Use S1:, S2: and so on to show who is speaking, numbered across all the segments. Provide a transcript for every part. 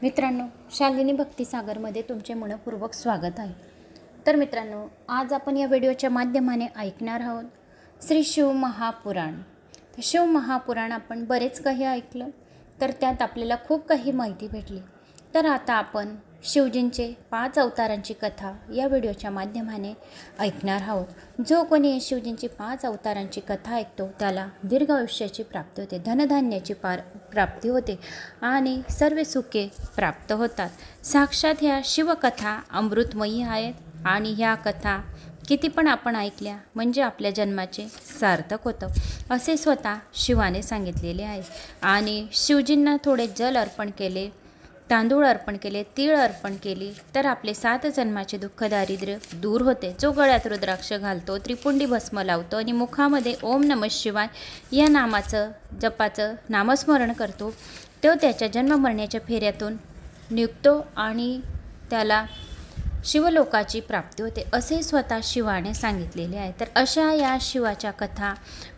S1: मित्रांनो, शालिनी भक्तिसागरमध्ये तुमचे मनपूर्वक स्वागत आहे। तर मित्रांनो, आज आपण या व्हिडिओच्या माध्यमाने ऐकणार आहोत श्री शिव महापुराण। तर शिव महापुराण आपण बरेच काही ऐकलं, तर त्यात आपल्याला खूप काही माहिती भेटली। तर आता आपण शिवजींचे 5 अवतारांची कथा या व्हिडिओच्या माध्यमाने ऐकणार आहोत। जो कोणी शिवजींची 5 अवतारांची कथा ऐकतो त्याला दीर्घ आयुष्याची प्राप्ती होते, धनधान्याची प्राप्ती होते आणि सर्व सुखे प्राप्त होतात। साक्षात ह्या शिवकथा अमृतमयी आहेत आणि ह्या कथा किती पण आपण ऐकल्या म्हणजे आपल्या जन्माचे सार्थक होतं, असे स्वतः शिवाने सांगितलेले आहे। आणि शिवजींना थोडे जल अर्पण केले, तांदूळ अर्पण केले, तीळ अर्पण केली तर आपले 7 जन्माचे दुःख दारिद्र्य दूर होते। जो गळ्यात रुद्राक्ष घालतो, त्रिपुंडी भस्म लावतो आणि मुखामध्ये ओम नमः शिवाय या नामाचं जपाचं नामस्मरण करतो, तो त्याच्या जन्ममरण्याच्या फेऱ्यातून निघतो आणि त्याला शिवलोकाची प्राप्ती होते, असे स्वतः शिवाने सांगितलेले आहे। तर अशा या शिवाच्या कथा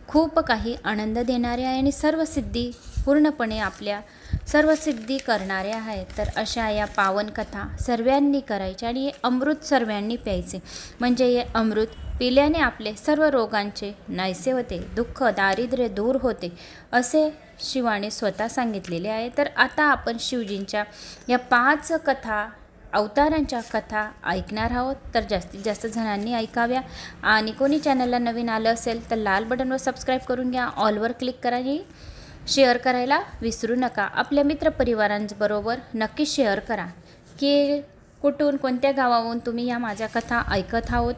S1: खूप काही आनंद देणाऱ्या आणि सर्व सिद्धी पूर्णपणे आपल्या सर्व सिद्धी करणाऱ्या आहेत। तर अशा या पावन कथा सर्वांनी करायच्या आणि हे अमृत सर्वांनी प्यायचे, म्हणजे हे अमृत पिल्याने आपले सर्व रोगांचे नाहीसे होते, दुःख दारिद्र्य दूर होते, असे शिवाने स्वतः सांगितलेले आहे। तर आता आपण शिवजींच्या या 5 कथा अवतारांच्या कथा ऐकणार आहोत। तर जास्तीत जास्त जणांनी ऐकाव्या आणि कोणी चॅनलला नवीन आलं असेल तर लाल बटनवर सबस्क्राईब करून घ्या, ऑलवर क्लिक करा आणि शेअर करायला विसरू नका। आपल्या मित्रपरिवारांबरोबर नक्की शेअर करा की कुठून कोणत्या गावाहून तुम्ही या माझ्या कथा ऐकत आहोत,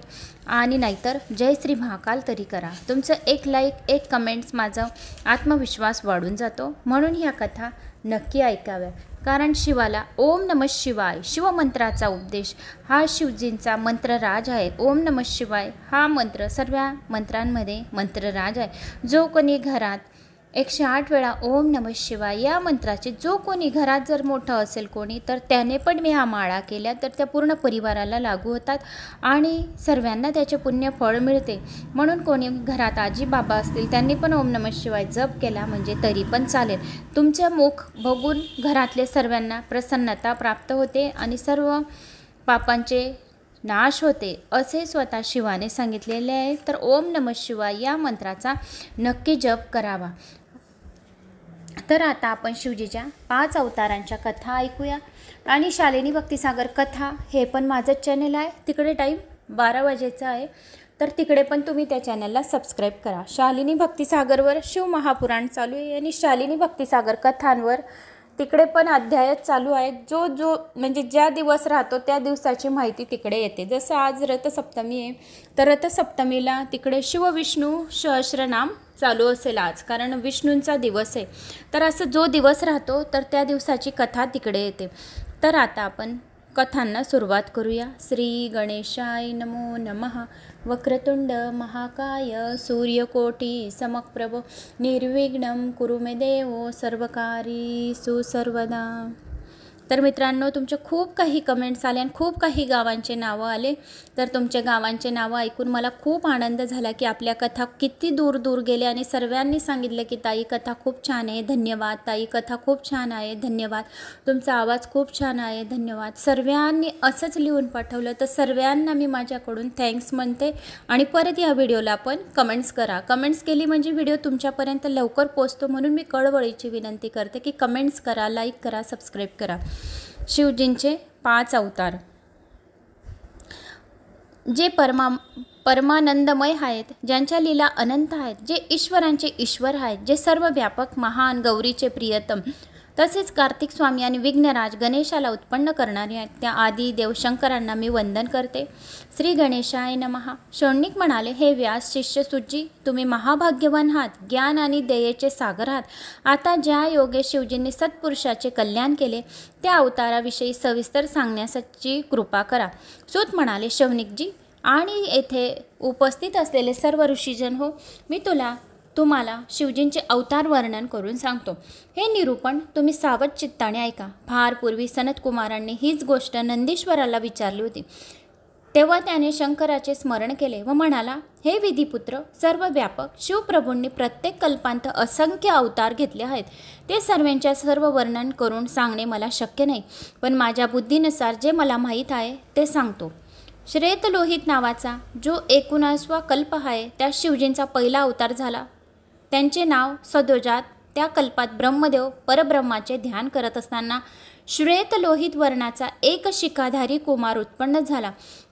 S1: आणि नाहीतर जय श्री महाकाल तरी करा। तुमचं एक लाईक एक कमेंट्स माझा आत्मविश्वास वाढून जातो, म्हणून ह्या कथा नक्की ऐकाव्या। कारण शिवाला ओम नमः शिवाय शिवमंत्राचा उपदेश हा शिवजींचा मंत्रराज आहे। ओम नमः शिवाय हा मंत्र सर्व मंत्रांमध्ये मंत्रराज आहे। जो कोणी घरात 108 वेळा ओम नमः शिवाय या मंत्राचे जो कोणी घरात जर मोठं असेल कोणी, तर त्याने पण मी हा माळा केल्या तर त्या पूर्ण परिवाराला लागू होतात आणि सर्वांना त्याचे पुण्य फळ मिळते। म्हणून कोणी घरात आजी बाबा असतील त्यांनी पण ओम नमः शिवाय जप केला म्हणजे तरी पण चालेल। तुमचे मुख बघून घरातले सर्वांना प्रसन्नता प्राप्त होते आणि सर्व पापांचे नाश होते, असे स्वतः शिवाने सांगितलेले आहे। तर ओम नमः शिवाय या मंत्राचा नक्की जप करावा। तर आता आपण शिवजीच्या 5 अवतारांच्या कथा ऐकूया। आणि शालिनी भक्तिसागर कथा हे पण माझं चॅनल आहे, तिकडे टाईम 12 वाजेचा आहे, तर तिकडे पण तुम्ही त्या चॅनलला सबस्क्राईब करा। शालिनी भक्तिसागरवर शिव महापुराण चालू आहे आणि शालिनी भक्तिसागर कथांवर तिकडे पण अध्यायच चालू आहेत। जो म्हणजे ज्या दिवस राहतो त्या दिवसाची माहिती तिकडे येते। जसं आज रथसप्तमी आहे तर रथसप्तमीला तिकडे शिव विष्णू सहस्रनाम चालू असेल आज, कारण विष्णूंचा दिवस आहे। तर असं जो दिवस राहतो तर त्या दिवसाची कथा तिकडे येते। तर आता आपण कथांना सुरुवात करूया। श्री गणेशाय नमो नमः। वक्रतुंड महाकाय सूर्यकोटी समप्रभ निर्विघ्नं कुरु मे देव सर्वकार्येषु सर्वदा। तर मित्रांनो, तुमचे खूप काही कमेंट्स आले आणि खूप काही गावांचे नावं आले, तर तुमच्या गावांचे नावं ऐकून मला खूप आनंद झाला की आपल्या कथा किती दूर दूर गेले आणि सर्वांनी सांगितलं की ताई कथा खूप छान आहे, धन्यवाद ताई, कथा खूप छान आहे, धन्यवाद, तुमचा आवाज खूप छान आहे, धन्यवाद। सर्वांनी असंच लिहून पाठवलं, तर सर्वांना मी माझ्याकडून थँक्स म्हणते। आणि परत या व्हिडिओला आपण कमेंट्स करा, कमेंट्स केली म्हणजे व्हिडिओ तुमच्यापर्यंत लवकर पोहोचतो, म्हणून मी कळवळीची विनंती करते की कमेंट्स करा, लाईक करा, सबस्क्राईब करा। शिवजींचे 5 अवतार जे परमानंदमय आहेत, ज्यांच्या लीला अनंत आहेत, जे ईश्वरांचे ईश्वर आहेत, जे सर्व व्यापक महान गौरीचे प्रियतम, तसेच कार्तिक स्वामी आणि विघ्नराज गणेशाला उत्पन्न करणारे आहेत, त्या आदी देव शंकरांना मी वंदन करते। श्री गणेशाय नमः। शौनक म्हणाले, हे व्यास शिष्य सुजी, तुम्ही महाभाग्यवान आहात, ज्ञान आणि दयेचे सागर आहात। आता ज्या योगे शिवजींनी सत्पुरुषाचे कल्याण केले त्या अवताराविषयी सविस्तर सांगण्याची कृपा करा। सूत म्हणाले, शौनकजी आणि येथे उपस्थित असलेले सर्व ऋषीजन हो, मी तुम्हाला शिवजींचे अवतार वर्णन करून सांगतो। हे निरूपण तुम्ही सावध चित्ताने ऐका। फार पूर्वी सनत कुमारांनी हीच गोष्ट नंदीश्वराला विचारली होती। तेव्हा त्याने शंकराचे स्मरण केले व म्हणाला, हे विधिपुत्र, सर्व व्यापक शिवप्रभूंनी प्रत्येक कल्पांत असंख्य अवतार घेतले आहेत. ते सर्वांच्या सर्व वर्णन करून सांगणे मला शक्य नाही, पण माझ्या बुद्धीनुसार जे मला माहीत आहे ते सांगतो. श्वेतलोहित नावाचा जो 19वा कल्प आहे त्यात शिवजींचा पहिला अवतार झाला. त्यांचे नाव सदोजात. त्या कल्पात ब्रह्मदेव परब्रह्माचे ध्यान करत असताना श्वेतलोहित वर्णाचा एक शिखाधारी कुमार उत्पन्न झाला.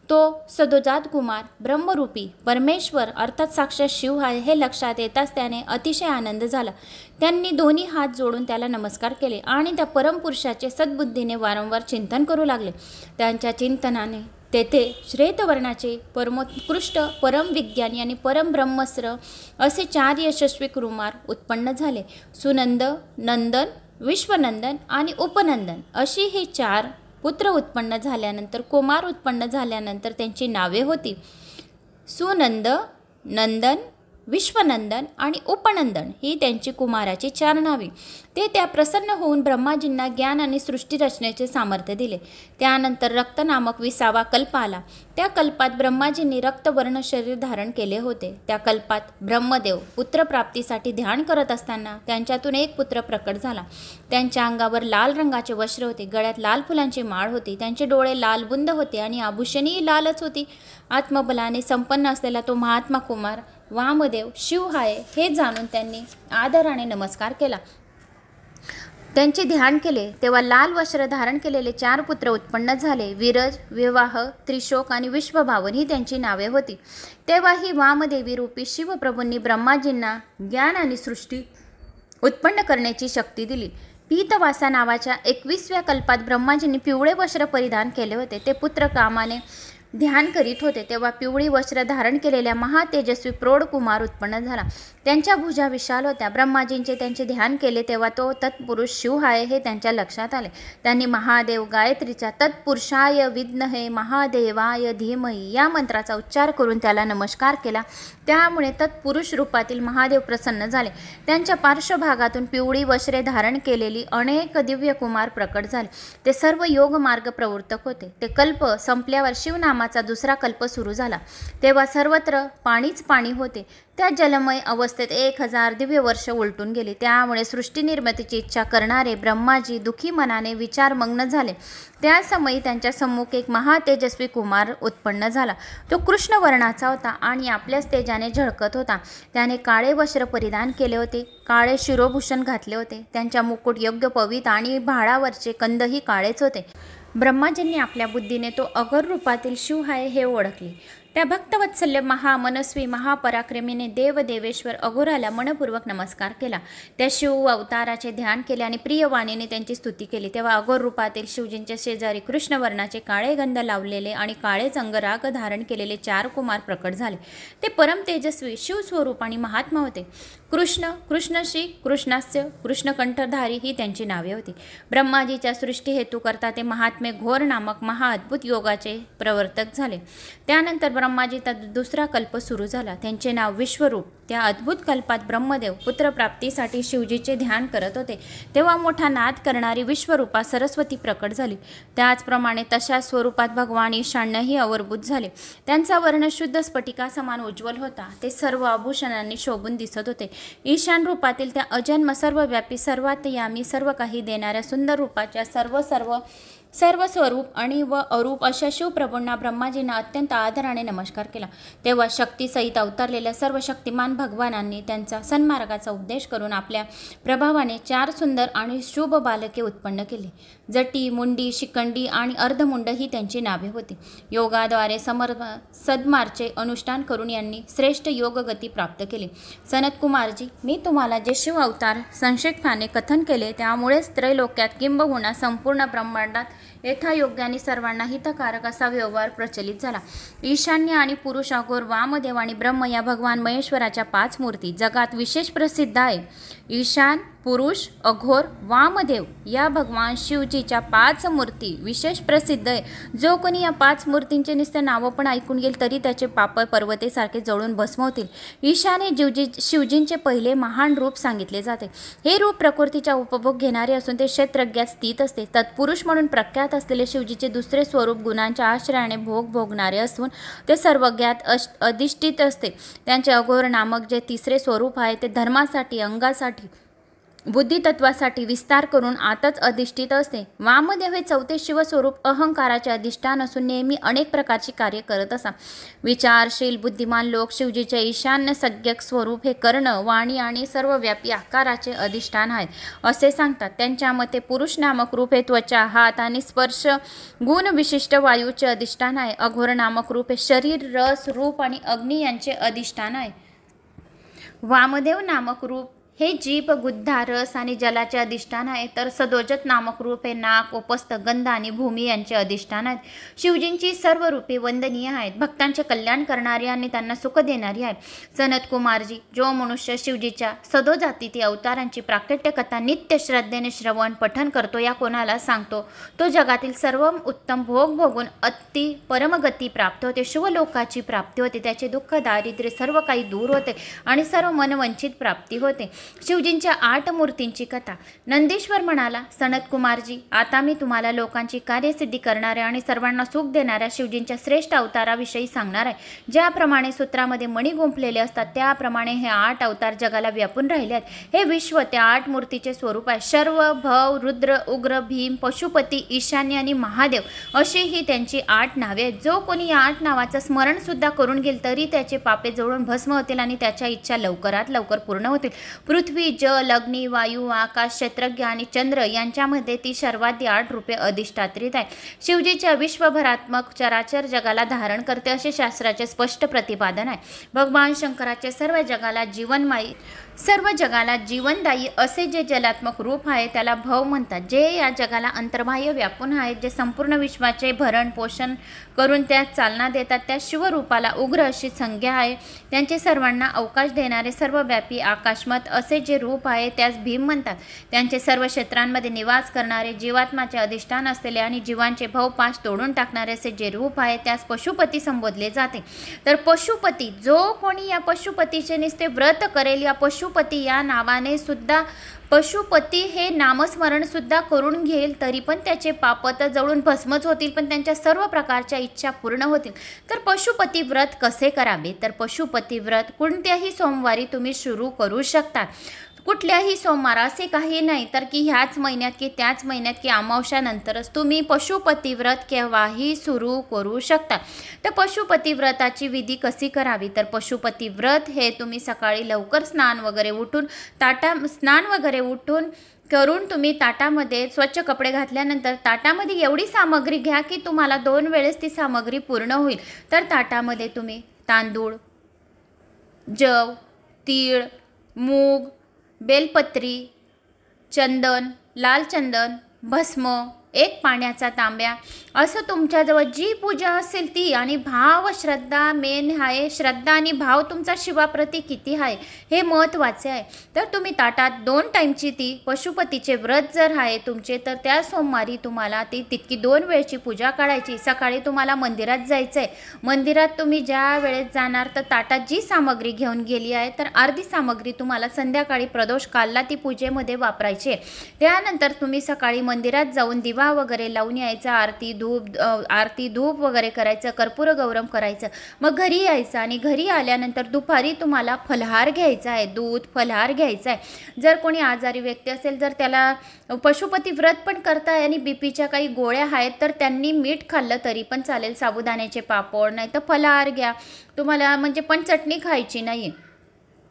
S1: तो सदोजात कुमार ब्रह्मरूपी परमेश्वर अर्थात साक्षात शिव आहे हे लक्षात येताच त्याने अतिशय आनंद झाला. त्यांनी दोन्ही हात जोडून त्याला नमस्कार केले आणि त्या परमपुरुषाचे सद्बुद्धीने वारंवार चिंतन करू लागले. त्यांच्या चिंतनाने तेथे श्वेतवर्णाचे परमोत्कृष्ट परमविज्ञानी आणि परमब्रह्मस्त्र असे 4 यशस्वी कुमार उत्पन्न झाले. सुनंद, नंदन, विश्वनंदन आणि उपनंदन अशी ही 4 पुत्र उत्पन्न झाल्यानंतर, कुमार उत्पन्न झाल्यानंतर त्यांची नावे होती सुनंद, नंदन, विश्वनंदन आणि उपनंदन ही त्यांची कुमाराची 4 नावे. ते त्या प्रसन्न होऊन ब्रह्माजींना ज्ञान आणि सृष्टी रचनेचे सामर्थ्य दिले. त्यानंतर रक्त नामक 20वा कल्प आला. त्या कल्पात ब्रह्माजींनी रक्तवर्ण शरीर धारण केले होते. त्या कल्पात ब्रह्मदेव पुत्रप्राप्तीसाठी ध्यान करत असताना त्यांच्यातून एक पुत्र प्रकट झाला. त्यांच्या अंगावर लाल रंगाचे वस्त्र होते, गळ्यात लाल फुलांची माळ होती, त्यांचे डोळे लालबुंद होते आणि आभूषणही लालच होती. आत्मबलाने संपन्न असलेला तो महात्मा कुमार वामदेव शिव आहे हे जाणून त्यांनी आदराने नमस्कार केला. त्यांचे ध्यान केले तेव्हा लाल वस्त्र धारण केलेले 4 पुत्र उत्पन्न झाले. विरज, विवाह, त्रिशोक आणि विश्वभावन ही त्यांची नावे होती. तेव्हा ही वामदेवी रूपी शिवप्रभूंनी ब्रह्माजींना ज्ञान आणि सृष्टी उत्पन्न करण्याची शक्ती दिली. पीतवासा नावाच्या 21व्या कल्पात ब्रह्माजींनी पिवळे वस्त्र परिधान केले होते. ते पुत्र कामाने ध्यान करीत होते तेव्हा पिवळी वस्त्र धारण केलेल्या महातेजस्वी प्रौढ कुमार उत्पन्न झाला. त्यांच्या भुजा विशाल होत्या. ब्रह्माजींचे त्यांचे ध्यान केले तेव्हा तो तत्पुरुष शिव आहे हे त्यांच्या लक्षात आले. त्यांनी महादेव गायत्रीच्या तत्पुरुषाय विद्महे महादेवाय धीमहि या मंत्राचा उच्चार करून त्याला नमस्कार केला. त्यामुळे तत्पुरुष रूपातील महादेव प्रसन्न झाले. त्यांच्या पार्श्वभागातून पिवळी वस्त्रे धारण केलेली अनेक दिव्य कुमार प्रकट झाले. ते सर्व योग मार्ग प्रवर्तक होते. ते कल्प संपल्यावर शिवनामाचा दुसरा कल्प सुरू झाला. तेव्हा सर्वत्र पाणीच पाणी होते. त्या जलमय अवस्थेत 1000 दिव्य वर्ष उलटून गेली. त्यामुळे सृष्टी निर्मितीची इच्छा करणारे ब्रह्माजी दुखी मनाने विचारमग्न झाले. त्या समयी त्यांच्या सम्मुख एक महातेजस्वी कुमार उत्पन्न झाला. तो कृष्ण वर्णाचा होता आणि आपल्याच तेजाने झळकत होता. त्याने काळे वस्त्र परिधान केले होते, काळे शिरोभूषण घातले होते. त्यांच्या मुकुट योग्य पवित्र आणि भाळावरचे कंदही काळेच होते. ब्रह्माजींनी आपल्या बुद्धीने तो अघोर रूपातील शिव आहे हे ओळखले. त्या भक्तवत्सल्य महामनस्वी महापराक्रमीने देवदेवेश्वर अघोराला मनपूर्वक नमस्कार केला. त्या शिव अवताराचे ध्यान केले आणि प्रियवाणीने त्यांची स्तुती केली. तेव्हा अघोर रूपातील शिवजींच्या शेजारी कृष्णवर्णाचे काळे गंध लावलेले आणि काळेच अंगराग धारण केलेले 4 कुमार प्रकट झाले. ते परम तेजस्वी शिवस्वरूप आणि महात्मा होते. कृष्ण, कृष्णश्री, कृष्णास्य, कृष्णकंठधारी ही त्यांची नावे होती. ब्रह्माजीच्या सृष्टी हेतू करता ते महात्मे घोर नामक महाअद्भुत योगाचे प्रवर्तक झाले. त्यानंतर ब्रह्माजीचा दुसरा कल्प सुरू झाला. त्यांचे नाव विश्वरूप. त्या अद्भुत कल्पात ब्रह्मदेव पुत्रप्राप्तीसाठी शिवजीचे ध्यान करत होते. तेव्हा मोठा नाद करणारी विश्वरूपा सरस्वती प्रकट झाली. त्याचप्रमाणे तशा स्वरूपात भगवान ईशान्यही अवरभूत झाले. त्यांचा वर्ण शुद्ध स्फटिका समान उज्ज्वल होता. ते सर्व आभूषणांनी शोभून दिसत होते. ईशान रूपातील त्या अजन्म सर्वव्यापी सर्वातयामी सर्व काही देणाऱ्या सुंदर रूपाच्या सर्व स्वरूप आणि व अरूप अशा शिवप्रभूंना ब्रह्माजींना अत्यंत आदराने नमस्कार केला. तेव्हा शक्तीसहित अवतरलेल्या सर्व शक्तिमान भगवानांनी त्यांचा सन्मार्गाचा उपदेश करून आपल्या प्रभावाने 4 सुंदर आणि शुभ बालके उत्पन्न केली. जटी, मुंडी, शिखंडी आणि अर्धमुंड ही त्यांची नावे होती. योगाद्वारे सद्मार्चे अनुष्ठान करून यांनी श्रेष्ठ योगगती प्राप्त केली. सनतकुमारजी, मी तुम्हाला जे शिव अवतार संक्षेपाने कथन केले त्यामुळेच त्रैलोक्यात किंबहुना संपूर्ण ब्रह्मांडात यथायोग्याने सर्वांना हितकारक असा व्यवहार प्रचलित झाला. ईशान्य आणि पुरुष अघोर वामदेव आणि ब्रह्म या भगवान महेश्वराच्या 5 मूर्ती जगात विशेष प्रसिद्ध आहे. ईशान, पुरुष, अघोर, वामदेव या भगवान शिवजीच्या 5 मूर्ती विशेष प्रसिद्ध आहे. जो कोणी या 5 मूर्तींचे नुसते नावं पण ऐकून गेल तरी त्याचे पाप पर्वतेसारखे जळून भस्म होतील. ईशाने शिवजींचे पहिले महान रूप सांगितले जाते. हे रूप प्रकृतीचा उपभोग घेणारे असून ते क्षेत्रज्ञात स्थित असते. तत्पुरुष म्हणून प्रख्यात असलेले शिवजीचे दुसरे स्वरूप गुणांच्या आश्रयाने भोग भोगणारे असून ते सर्वज्ञात अधिष्ठित असते. त्यांचे अघोर नामक जे तिसरे स्वरूप आहे ते धर्मासाठी, अंगासाठी, बुद्धितत्वासाठी विस्तार करून आतच अधिष्ठित असते. वामदेव हे चौथे शिवस्वरूप अहंकाराचे अधिष्ठान असून नेहमी अनेक प्रकारची कार्य करत असा. विचारशील बुद्धिमान लोक शिवजीचे ईशान्य सज्ञक स्वरूप हे कर्ण, वाणी आणि सर्वव्यापी आकाराचे अधिष्ठान आहेत असे सांगतात. त्यांच्या मते पुरुष नामक रूप हे त्वचा, हात आणि स्पर्श गुण विशिष्ट वायूचे अधिष्ठान आहे. अघोर नामक रूप हे शरीर, रस, रूप आणि अग्नी यांचे अधिष्ठान आहे. वामदेव नामक रूप हे जीभ, गुद्धा, रस आणि जलाचे अधिष्ठान आहे. तर सदोजत नामक रूप हे नाक, उपस्थ, गंध आणि भूमी यांचे अधिष्ठान आहेत. शिवजींची सर्व रूपे वंदनीय आहेत, भक्तांचे कल्याण करणारी आणि त्यांना सुख देणारी आहेत. सनत कुमारजी, जो मनुष्य शिवजीच्या सदोजातीतील अवतारांची प्राकट्य कथा नित्य श्रद्धेने श्रवण पठन करतो या कोणाला सांगतो तो जगातील सर्व उत्तम भोग भोगून अति परमगती प्राप्त होते, शिवलोकाची प्राप्ती होते. त्याचे दुःख, दारिद्र्य सर्व काही दूर होते आणि सर्व मनवंचित प्राप्ती होते. शिवजींच्या 8 मूर्तींची कथा. नंदीश्वर म्हणाला, सनत कुमारजी, आता मी तुम्हाला लोकांची कार्यसिद्धी करणाऱ्या आणि सर्वांना सुख देणाऱ्या शिवजींच्या श्रेष्ठ अवताराविषयी सांगणार आहे. ज्याप्रमाणे सूत्रामध्ये मणी गुंफलेले असतात त्याप्रमाणे हे 8 अवतार जगाला व्यापून राहिले आहेत. हे विश्व त्या 8 मूर्तीचे स्वरूप आहे. शर्व, भव, रुद्र, उग्र, भीम, पशुपती, ईशान्य आणि महादेव अशी ही त्यांची 8 नावे आहेत. जो कोणी या 8 नावाचं स्मरण सुद्धा करून घेईल तरी त्याचे पापे जळून भस्म होतील आणि त्याच्या इच्छा लवकरात लवकर पूर्ण होतील. पृथ्वी, जल, अग्नी, वायू, आकाश, क्षेत्रज्ञ आणि चंद्र यांच्यामध्ये ती सर्वाधिक 8 रूपे अधिष्ठात्रित आहे. शिवजीच्या विश्वभरात्मक चराचर जगाला धारण करते असे शास्त्राचे स्पष्ट प्रतिपादन आहे. भगवान शंकराचे सर्व जगाला जीवनदायी असे जे जलात्मक रूप आहे त्याला भव म्हणतात. जे या जगाला अंतर्बाह्य व्यापून आहेत, जे संपूर्ण विश्वाचे भरण पोषण करून त्यात चालना देतात त्या शिवरूपाला उग्र अशी संज्ञा आहे. त्यांचे सर्वांना अवकाश देणारे सर्वव्यापी आकाशमत असे जे रूप आहे त्यास भीम म्हणतात. त्यांचे सर्व क्षेत्रांमध्ये निवास करणारे जीवात्माचे अधिष्ठान असलेले आणि जीवांचे भवपाश तोडून टाकणारे असे जे रूप आहे त्यास पशुपती संबोधले जाते. तर पशुपती, जो कोणी या पशुपतीचे नुसते व्रत करेल, या पशुपती या नावाने सुद्धा पशुपती हे नामस्मरण सुद्धा करून घेईल तरी पण त्याचे पाप तर जळून भस्मच होतील, पण त्यांच्या सर्व प्रकारच्या इच्छा पूर्ण होतील. तर पशुपती व्रत कसे करावे? तर पशुपती व्रत कोणत्याही सोमवारी तुम्ही सुरू करू शकता. कुठल्याही सोमवार असे काही नाही तर की ह्याच महिन्यात की त्याच महिन्यात की अमावस्यानंतरच तुम्ही पशुपती व्रत केव्हाही सुरू करू शकता. तर पशुपती व्रताची विधी कशी करावी? तर पशुपती व्रत हे तुम्ही सकाळी लवकर स्नान वगैरे उठून करून तुम्ही ताटामध्ये स्वच्छ कपडे घातल्यानंतर ताटामध्ये एवढी सामग्री घ्या की तुम्हाला 2 वेळेस ती सामग्री पूर्ण होईल. तर ताटामध्ये तुम्ही तांदूळ, जव, तीळ, मूग, बेलपत्री, चंदन, लाल चंदन, भस्म, 1 पाण्याचा तांब्या असं तुमच्याजवळ जी पूजा असेल ती, आणि भाव, श्रद्धा मेन आहे. श्रद्धा आणि भाव तुमचा शिवाप्रती किती आहे हे महत्त्वाचे आहे. तर तुम्ही ताटात 2 टाईमची ती पशुपतीचे व्रत जर आहे तुमचे तर त्या सोमवारी तुम्हाला ती तितकी 2 वेळची पूजा काढायची. सकाळी तुम्हाला मंदिरात जायचं आहे. मंदिरात तुम्ही ज्या वेळेस जाणार तर ताटात जी सामग्री घेऊन गेली आहे तर अर्धी सामग्री तुम्हाला संध्याकाळी प्रदोष कालला ती पूजेमध्ये वापरायची आहे. त्यानंतर तुम्ही सकाळी मंदिरात जाऊन दिवा वगैरे लावून यायचं, आरती धूप वगैरे करायचं, कर्पूर गौरम करायचं. मग घरी यायचं आणि घरी आल्यानंतर दुपारी तुम्हाला फलहार घ्यायचा आहे, दूध फलहार घ्यायचा आहे. जर कोणी आजारी व्यक्ती असेल जर त्याला पशुपती व्रत पण करताय आणि बीपीच्या काही गोळ्या आहेत तर त्यांनी मीठ खाल्लं तरी पण चालेल, साबुदाण्याचे पापड नाही तर फलहार घ्या. तुम्हाला म्हणजे पण चटणी खायची नाही,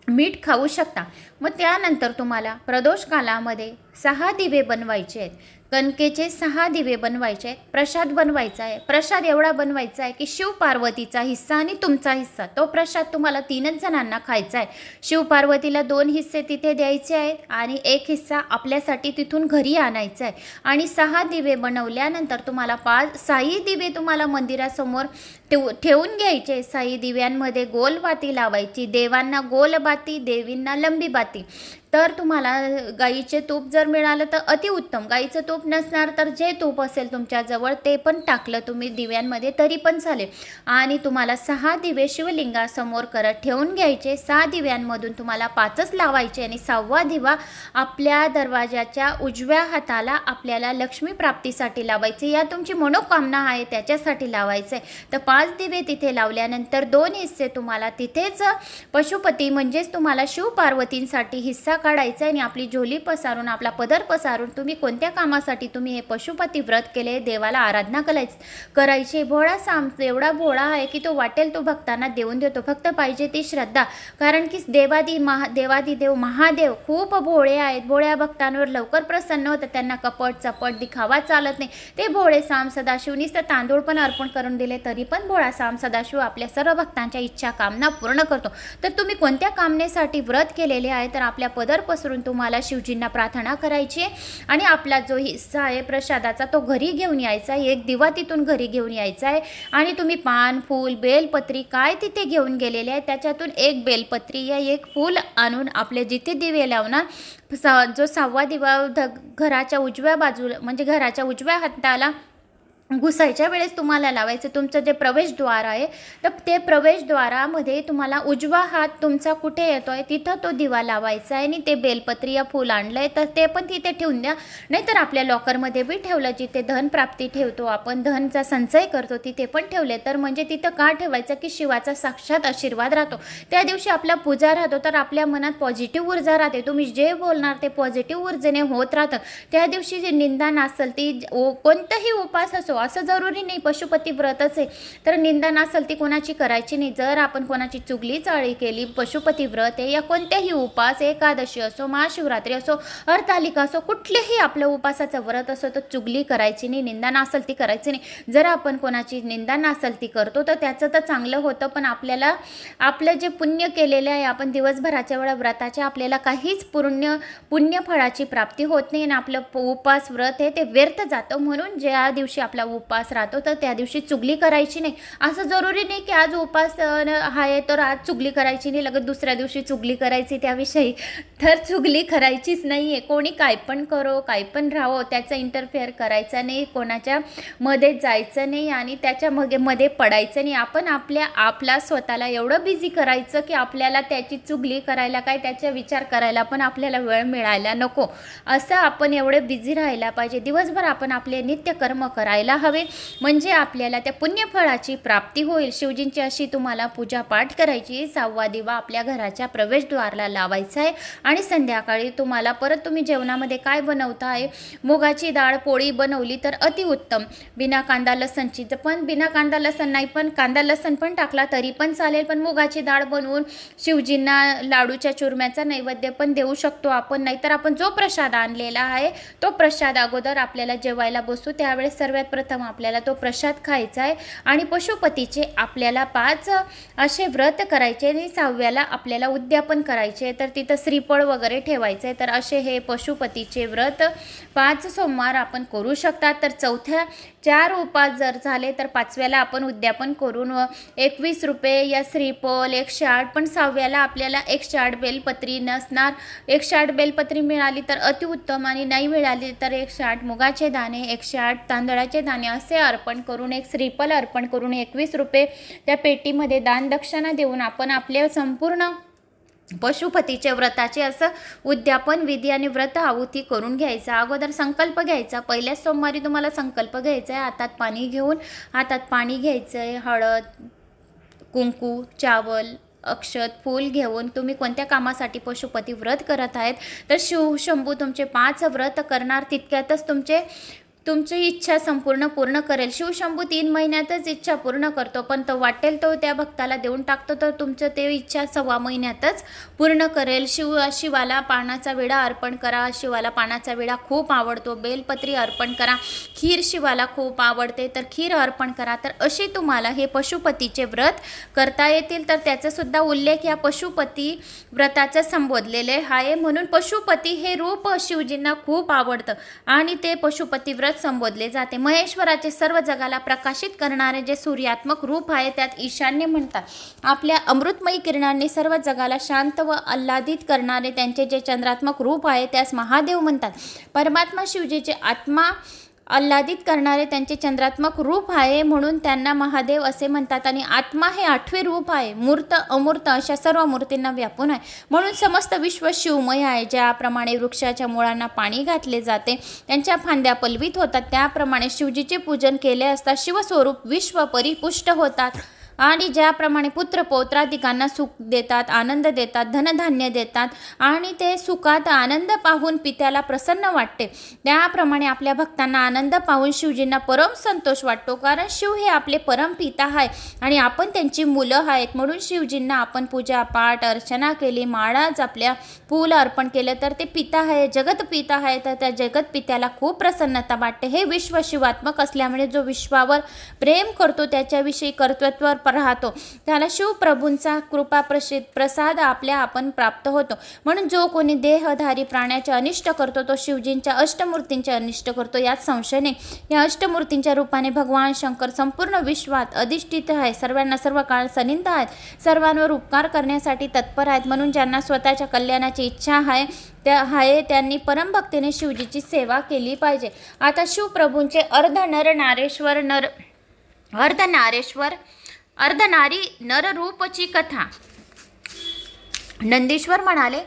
S1: मीठ खाऊ शकता. मग त्यानंतर तुम्हाला प्रदोष कालामध्ये 6 दिवे बनवायचे आहेत. कणकेचे 6 दिवे बनवायचे आहेत. प्रसाद बनवायचा आहे. प्रसाद एवढा बनवायचा आहे की शिव पार्वतीचा हिस्सा आणि तुमचा हिस्सा, तो प्रसाद तुम्हाला 3च जणांना खायचा आहे. शिव पार्वतीला 2 हिस्से तिथे द्यायचे आहेत आणि 1 हिस्सा आपल्यासाठी तिथून घरी आणायचा आहे. आणि 6 दिवे बनवल्यानंतर तुम्हाला 6 दिवे तुम्हाला मंदिरासमोर ठेवून घ्यायचे. 6 दिव्यांमध्ये गोल बाती लावायची. देवांना गोल बाती, देवींना लंबी बाती. तर तुम्हाला गाईचे तूप जर मिळालं तर अतिउत्तम. गाईचं तूप नसणार तर जे तूप असेल तुमच्याजवळ ते पण टाकलं तुम्ही दिव्यांमध्ये तरी पण चालेल. आणि तुम्हाला 6 दिवे शिवलिंगासमोर करत ठेवून घ्यायचे. 6 दिव्यांमधून तुम्हाला 5च लावायचे आणि 6वा दिवा आपल्या दरवाजाच्या उजव्या हाताला आपल्याला लक्ष्मी प्राप्तीसाठी लावायचे. या तुमची मनोकामना आहे त्याच्यासाठी लावायचे. तर 5 दिवे तिथे लावल्यानंतर 2 हिस्से तुम्हाला तिथेच पशुपती म्हणजेच तुम्हाला शिव पार्वतींसाठी हिस्सा काढायचा आणि आपली झोली पसारून आपला पदर पसारून तुम्ही कोणत्या कामासाठी तुम्ही हे पशुपती व्रत केले देवाला आराधना करायची. भोळा एवढा भोळा आहे की तो वाटेल तो भक्तांना देऊन देतो. फक्त पाहिजे ती श्रद्धा. कारण की देवादिदेव महादेव खूप भोळे आहेत. भोळ्या भक्तांवर लवकर प्रसन्न होतं. त्यांना कपट चपट दिखावा चालत नाही. ते भोळे साम सदाशिव नुसतं तांदूळ पण अर्पण करून दिले तरी पण भोळा साम सदाशिव आपल्या सर्व भक्तांच्या इच्छा कामना पूर्ण करतो. तर तुम्ही कोणत्या कामनेसाठी व्रत केलेले आहे तर आपल्या पदर पसरून तुम्हाला शिवजींना प्रार्थना करायची आहे आणि आपला जो हिस्सा आहे प्रसादाचा तो घरी घेऊन यायचा आहे. एक दिवा तिथून घरी घेऊन यायचा आहे आणि तुम्ही पान फूल बेलपत्री काय तिथे घेऊन गेलेले आहे त्याच्यातून एक बेलपत्री या एक फूल आणून आपले जिथे दिवे लावणार जो 6वा दिवा घराच्या उजव्या बाजूला म्हणजे घराच्या उजव्या हाताला घुसायच्या वेळेस तुम्हाला लावायचं. तुमचं जे प्रवेशद्वार आहे तर ते प्रवेशद्वारामध्ये तुम्हाला उजवा हात तुमचा कुठे येतोय तिथं तो दिवा लावायचा आहे आणि ते बेलपत्री या फूल आणलंय तर ते पण तिथे ठेवून द्या. नाहीतर आपल्या लॉकरमध्ये बी ठेवलं जिथे धनप्राप्ती ठेवतो आपण धनचा संचय करतो तिथे पण ठेवले तर म्हणजे तिथं का ठेवायचं की शिवाचा साक्षात आशीर्वाद राहतो. त्या दिवशी आपला पूजा राहतो तर आपल्या मनात पॉझिटिव्ह ऊर्जा राहते. तुम्ही जे बोलणार ते पॉझिटिव्ह ऊर्जेने होत राहतं. त्या दिवशी जे निंदा नसेल ती कोणताही उपास असो असं जरुरी नाही पशुपती व्रतच आहे तर निंदा नसेल ती कोणाची करायची नाही. जर आपण कोणाची चुगली चाळी केली पशुपती व्रत आहे या कोणत्याही उपास एकादशी असो महाशिवरात्री असो हरतालिका असो कुठलेही आपलं उपासाचं व्रत असो तर चुगली करायची नाही निंदा नसेल ती करायची नाही. जर आपण कोणाची निंदा नसेल ती करतो तर त्याचं तर चांगलं होतं पण आपल्याला आपलं जे पुण्य केलेलं आहे आपण दिवसभराच्या वेळा व्रताच्या आपल्याला काहीच पुण्यफळाची प्राप्ती होत नाही आणि आपलं उपास व्रत आहे ते व्यर्थ जातं. म्हणून ज्या दिवशी आपला उपास राहतो तर त्या दिवशी चुगली करायची नाही. असं जरुरी नाही की आज उपास आहे तर आज चुगली करायची नाही लगेच दुसऱ्या दिवशी चुगली करायची त्याविषयी तर चुगली करायचीच नाही आहे. कोणी काय पण करो काय पण राहो त्याचा इंटरफेअर करायचा नाही कोणाच्या मध्ये जायचं नाही आणि त्याच्या मध्ये पडायचं नाही. आपण आपला स्वतःला एवढं बिझी करायचं की आपल्याला त्याची चुगली करायला काय त्याचा विचार करायला पण आपल्याला वेळ मिळायला नको. असं आपण एवढे बिझी राहायला पाहिजे. दिवसभर आपण आपले नित्यकर्म करायला हवे म्हणजे आपल्याला त्या पुण्यफळाची प्राप्ती होईल. शिवजींची अशी तुम्हाला पूजा पाठ करायची. 6वा दिवा आपल्या घराच्या प्रवेशद्वाराला लावायचा आहे आणि संध्याकाळी तुम्हाला परत तुम्ही जेवणामध्ये काय बनवताय मुगाची डाळ पोळी बनवली तर अतिउत्तम. बिना कांदा लसणची पण बिना कांदा लसण नाही पण कांदा लसण पण टाकला तरी पण चालेल पण मुगाची डाळ बनवून शिवजींना लाडूच्या चुरम्याचा नैवेद्य पण देऊ शकतो आपण. नाहीतर आपण जो प्रसाद आणलेला आहे तो प्रसाद अगोदर आपल्याला जेवायला बसू त्यावेळेस सर्वात प्रथम आपल्याला तो प्रसाद खायचा आहे आणि पशुपतीचे आपल्याला 5 असे व्रत करायचे आणि 6व्याला आपल्याला उद्यापन करायचे तर तिथं श्रीफळ वगैरे ठेवायचं आहे. तर असे हे पशुपतीचे व्रत 5 सोमवार आपण करू शकतात. तर 4 उपास जर झाले तर 5व्याला आपण उद्यापन करून 21 रुपये या श्रीफळ 108 पण 6व्याला आपल्याला 108 बेलपत्री नसणार. 108 बेलपत्री मिळाली तर अतिउत्तम आणि नाही मिळाली तर 108 मुगाचे दाणे 108 तांदळाचे दाणे असे अर्पण करून एक श्रीफळ अर्पण करून 21 रुपये त्या पेटीमध्ये दान दक्षिणा देऊन आपण आपले संपूर्ण पशुपतीचे व्रताचे असं उद्यापन विधी आणि व्रत आहुती करून घ्यायचा. अगोदर संकल्प घ्यायचा. पहिल्याच सोमवारी तुम्हाला संकल्प घ्यायचा आहे. हातात पाणी घ्यायचं आहे. हळद कुंकू चावल अक्षत फूल घेऊन तुम्ही कोणत्या कामासाठी पशुपती व्रत करत आहेत तर शिवशंभू तुमचे 5 व्रत करणार तितक्यातच तुमची इच्छा संपूर्ण पूर्ण करेल. शिवशंभू 3 महिन्यातच इच्छा पूर्ण करतो पण तो वाटेल तो त्या भक्ताला देऊन टाकतो तर तुमचं ते इच्छा 6व्या महिन्यातच पूर्ण करेल. शिवाला पानाचा विडा अर्पण करा. शिवाला पानाचा विडा खूप आवडतो. बेलपत्री अर्पण करा. खीर शिवाला खूप आवडते तर खीर अर्पण करा. तर असे तुम्हाला हे पशुपतीचे व्रत करता येतील. तर त्याचासुद्धा उल्लेख या पशुपती व्रताचं संबोधलेले आहे. म्हणून पशुपती हे रूप शिवजींना खूप आवडतं आणि ते पशुपती व्रत सूरज संबोधले जाते. महेश्वराचे सर्व जगाला प्रकाशित करणारे जे सूर्यात्मक रूप आहे त्यात ईशान्य म्हणतात. आपल्या अमृतमयी किरणांनी सर्व जगाला शांत व आल्हादित करणारे त्यांचे जे चंद्रात्मक रूप आहे त्यास महादेव म्हणतात. परमात्मा शिवजीचे आत्मा आल्हादित करणारे त्यांचे चंद्रात्मक रूप आहे म्हणून त्यांना महादेव असे म्हणतात. आणि आत्मा हे 8वे रूप आहे. मूर्त अमूर्त अशा सर्व मूर्तींना व्यापून आहे म्हणून समस्त विश्व शिवमय आहे. ज्याप्रमाणे वृक्षाच्या मुळांना पाणी घातले जाते त्यांच्या फांद्या पल्वित होतात त्याप्रमाणे शिवजीचे पूजन केले असता शिवस्वरूप विश्व परिपुष्ट होतात. आणि ज्याप्रमाणे पुत्र पौत्राधिकांना सुख देतात, आनंद देतात, धनधान्य देतात आणि ते सुखात आनंद पाहून पित्याला प्रसन्न वाटते त्याप्रमाणे आपल्या भक्तांना आनंद पाहून शिवजींना परम संतोष वाटतो. कारण शिव हे आपले परम पिता आहे आणि आपण त्यांची मुलं आहेत. म्हणून शिवजींना आपण पूजा पाठ अर्चना केली, माळा जपल्या, फूल अर्पण केलं तर ते पिता आहे, जगत पिता आहे. तर त्या जगत पित्याला खूप प्रसन्नता वाटते. हे विश्व शिवात्मक असल्यामुळे जो विश्वावर प्रेम करतो त्याच्याविषयी कर्तृत्वावर राहतो त्याला शिवप्रभूंचा कृपा प्रसाद आपल्या आपण प्राप्त होतो. म्हणून जो कोणी देहधारी प्राण्याचे अनिष्ट करतो तो शिवजींच्या अष्टमूर्तींचे अनिष्ट करतो यात संशय नाही. या अष्टमूर्तींच्या रूपाने भगवान शंकर संपूर्ण विश्वात अधिष्ठित आहे. सर्वांना सर्व काळ सनिंद आहेत, सर्वांवर उपकार करण्यासाठी तत्पर आहेत. म्हणून ज्यांना स्वतःच्या कल्याणाची इच्छा आहे त्यांनी परमभक्तीने शिवजीची सेवा केली पाहिजे. आता शिवप्रभूंचे अर्धनारी नररूपची कथा. नंदीश्वर म्हणाले,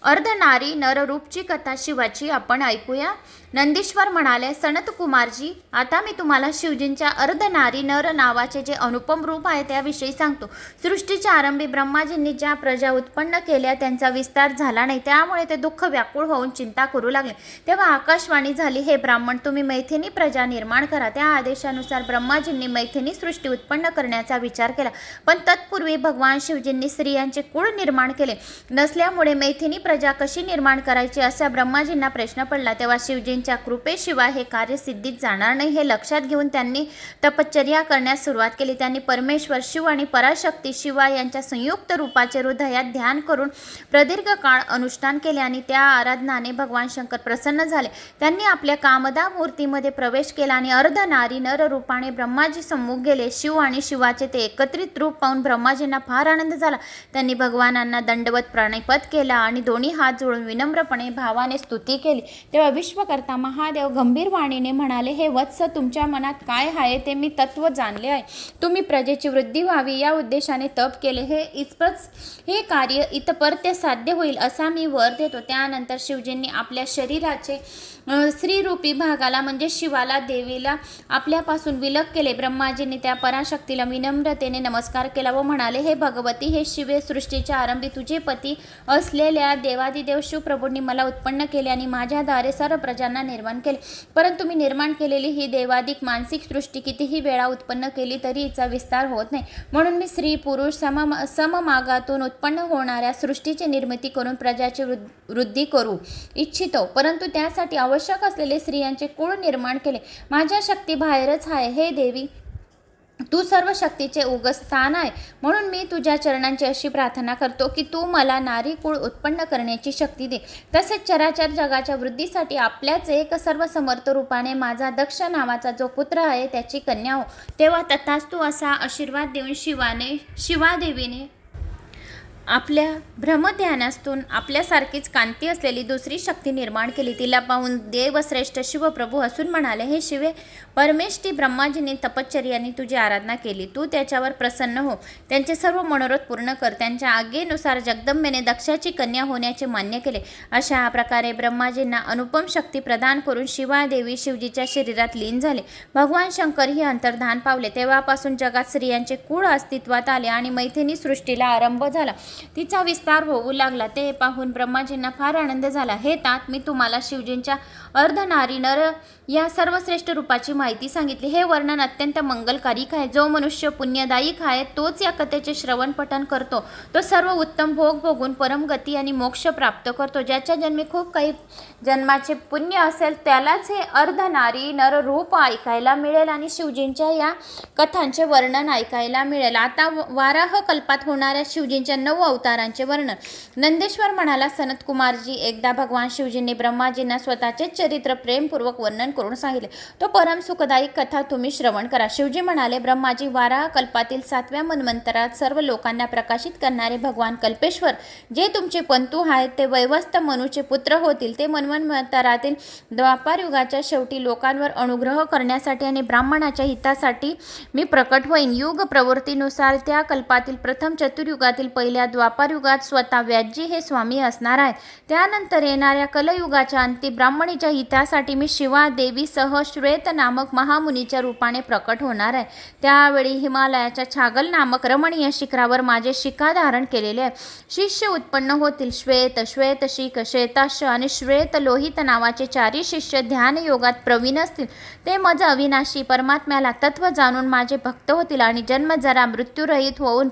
S1: अर्धनारी नररूपची कथा शिवाची आपण ऐकूया. नंदीश्वर म्हणाले, सनत कुमारजी, आता मी तुम्हाला शिवजींच्या अर्धनारी नर नावाचे जे अनुपम रूप आहे त्याविषयी सांगतो. सृष्टीच्या आरंभी ब्रह्माजींनी ज्या प्रजा उत्पन्न केल्या त्यांचा विस्तार झाला नाही त्यामुळे ते दुःख व्याकुळ होऊन चिंता करू लागले. तेव्हा आकाशवाणी झाली, हे ब्राह्मण, तुम्ही मैथिनी प्रजा निर्माण करा. त्या आदेशानुसार ब्रह्माजींनी मैथिनी सृष्टी उत्पन्न करण्याचा विचार केला. पण तत्पूर्वी भगवान शिवजींनी स्त्रियांचे कुळ निर्माण केले नसल्यामुळे मैथिनी प्रजा कशी निर्माण करायची असा ब्रह्माजींना प्रश्न पडला. तेव्हा शिवजींच्या कृपेशिवाय हे कार्य सिद्धीत जाणार नाही हे लक्षात घेऊन त्यांनी तपश्चर्या करण्यास सुरुवात केली. त्यांनी परमेश्वर शिव आणि पराशक्ती शिवा यांच्या संयुक्त रूपाचे हृदयात ध्यान करून प्रदीर्घ काळ अनुष्ठान केले आणि त्या आराधनाने भगवान शंकर प्रसन्न झाले. त्यांनी आपल्या कामदा मूर्तीमध्ये प्रवेश केला आणि अर्धनारी नर रूपाने ब्रह्माजी सम्मुख गेले. शिव आणि शिवाचे ते एकत्रित रूप पाहून ब्रह्माजींना फार आनंद झाला. त्यांनी भगवानांना दंडवत प्रणिपात केला आणि दोन्ही हात जोडून विनम्रपणे भावाने स्तुती केली. तेव्हा विश्वकर्ता महादेव गंभीर वाणीने म्हणाले, हे वत्स, तुमच्या मनात काय आहे ते मी तत्व जाणले आहे. तुम्ही प्रजेची वृद्धी व्हावी या उद्देशाने तप केले. हे कार्य इतपर्यंत साध्य होईल असा मी वर देतो. त्यानंतर शिवजींनी आपल्या शरीराचे स्त्रीरूपी भागाला म्हणजे शिवाला देवीला आपल्यापासून विलग केले. ब्रह्माजींनी त्या पराशक्तीला विनम्रतेने नमस्कार केला व म्हणाले, हे भगवती, हे शिवे, सृष्टीच्या आरंभी तुझे पती असलेल्या देवादिदेव शिवप्रभूंनी मला उत्पन्न केले आणि माझ्याद्वारे सर्व प्रजांना निर्माण केले. परंतु मी निर्माण केलेली ही देवादिक मानसिक सृष्टी कितीही वेळा उत्पन्न केली तरी हिचा विस्तार होत नाही. म्हणून मी स्त्री पुरुष सममागातून उत्पन्न होणाऱ्या सृष्टीची निर्मिती करून प्रजाची वृद्धी करू इच्छितो. परंतु त्यासाठी आवश्यक असलेले स्त्रियांचे कुळ निर्माण केले. माझ्या शक्तीबाहेरच आहे. हे देवी, तू सर्व शक्तीचे उगस्थान आहे. म्हणून मी तुझ्या चरणांची अशी प्रार्थना करतो की तू मला नारी कुळ उत्पन्न करण्याची शक्ती दे. तसेच चराचर जगाच्या वृद्धीसाठी आपल्याच एक सर्वसमर्थ रूपाने माझा दक्ष नावाचा जो पुत्र आहे त्याची कन्या हो. तेव्हा तथास्तु असा आशीर्वाद देऊन शिवादेवीने आपल्या ब्रह्मध्यानातून आपल्यासारखीच कांती असलेली दुसरी शक्ती निर्माण केली. तिला पाहून देवश्रेष्ठ शिवप्रभू हसून म्हणाले, हे शिवे, परमेष्ठी ब्रह्माजींनी तपश्चर्याने तुझी आराधना केली. तू त्याच्यावर प्रसन्न हो, त्यांचे सर्व मनोरथ पूर्ण कर. त्यांच्या आज्ञेनुसार जगदंबेने दक्षाची कन्या होण्याचे मान्य केले. अशा प्रकारे ब्रह्माजींना अनुपम शक्ती प्रदान करून शिवादेवी शिवजीच्या शरीरात लीन झाले. भगवान शंकर ही अंतर्धान पावले. तेव्हापासून जगात स्त्रियांचे कुळ अस्तित्वात आले आणि मैथिनी सृष्टीला आरंभ झाला. तिचा विस्तार होऊ लागला. ते पाहून ब्रह्माजींना फार आनंद झाला. हे तात, मी तुम्हाला शिवजींच्या अर्धनारी नर या सर्वश्रेष्ठ रूपाची माहिती सांगितली. हे वर्णन अत्यंत मंगलकारिक आहे. जो मनुष्य पुण्यदायिक आहे तोच या कथेचे श्रवण पठण करतो. तो सर्व उत्तम भोग भोगून परमगती आणि मोक्ष प्राप्त करतो. ज्याच्या जन्मी खूप काही जन्माचे पुण्य असेल त्यालाच हे अर्धनारी नर रूप ऐकायला मिळेल आणि शिवजींच्या या कथांचे वर्णन ऐकायला मिळेल. आता वाराह कल्पात होणाऱ्या शिवजींच्या 9 अवतारांचे वर्णन. नंदेश्वर म्हणाला, सनत कुमारजी, एकदा भगवान शिवजींनी ब्रह्माजींना स्वतःचे चरित्र प्रेमपूर्वक वर्णन करून सांगितले. तो परम सुखदायी कथा तुम्ही श्रवण करा. शिवजी म्हणाले, ब्रह्माजी वाराह कल्पातील 7व्या मन्वंतरात सर्व लोकांना प्रकाशित करणारे भगवान कल्पेश्वर, जे तुमचे पंतू आहेत ते वैवस्त मनुचे पुत्र होतील. ते मन्वंतरातील द्वापार युगाच्या शेवटी लोकांवर अनुग्रह करण्यासाठी आणि ब्राह्मणाच्या हितासाठी मी प्रकट होईन. युग प्रवृत्तीनुसार त्या कल्पातील प्रथम चतुर्युगातील पहिल्या द्वापार युगात स्वतः व्यासजी हे स्वामी असणार आहेत. त्यानंतर येणाऱ्या कलयुगाच्या अंती ब्राह्मणीच्या हितासाठी मी शिवा देवीसह श्वेत नामक महामुनीच्या रूपाने प्रकट होणार आहे. त्यावेळी हिमालयाच्या छागल नामक रमणीय शिखरावर माझे शिखा धारण केलेले आहे. शिष्य उत्पन्न होतील. श्वेत, श्वेतशिख, श्वेताक्ष आणि श्वेत लोहित नावाचे 4 शिष्य ध्यान योगात प्रवीण असतील. ते मज अविनाशी परमात्म्याला तत्व जाणून माझे भक्त होतील आणि जन्म जरा मृत्यूरहित होऊन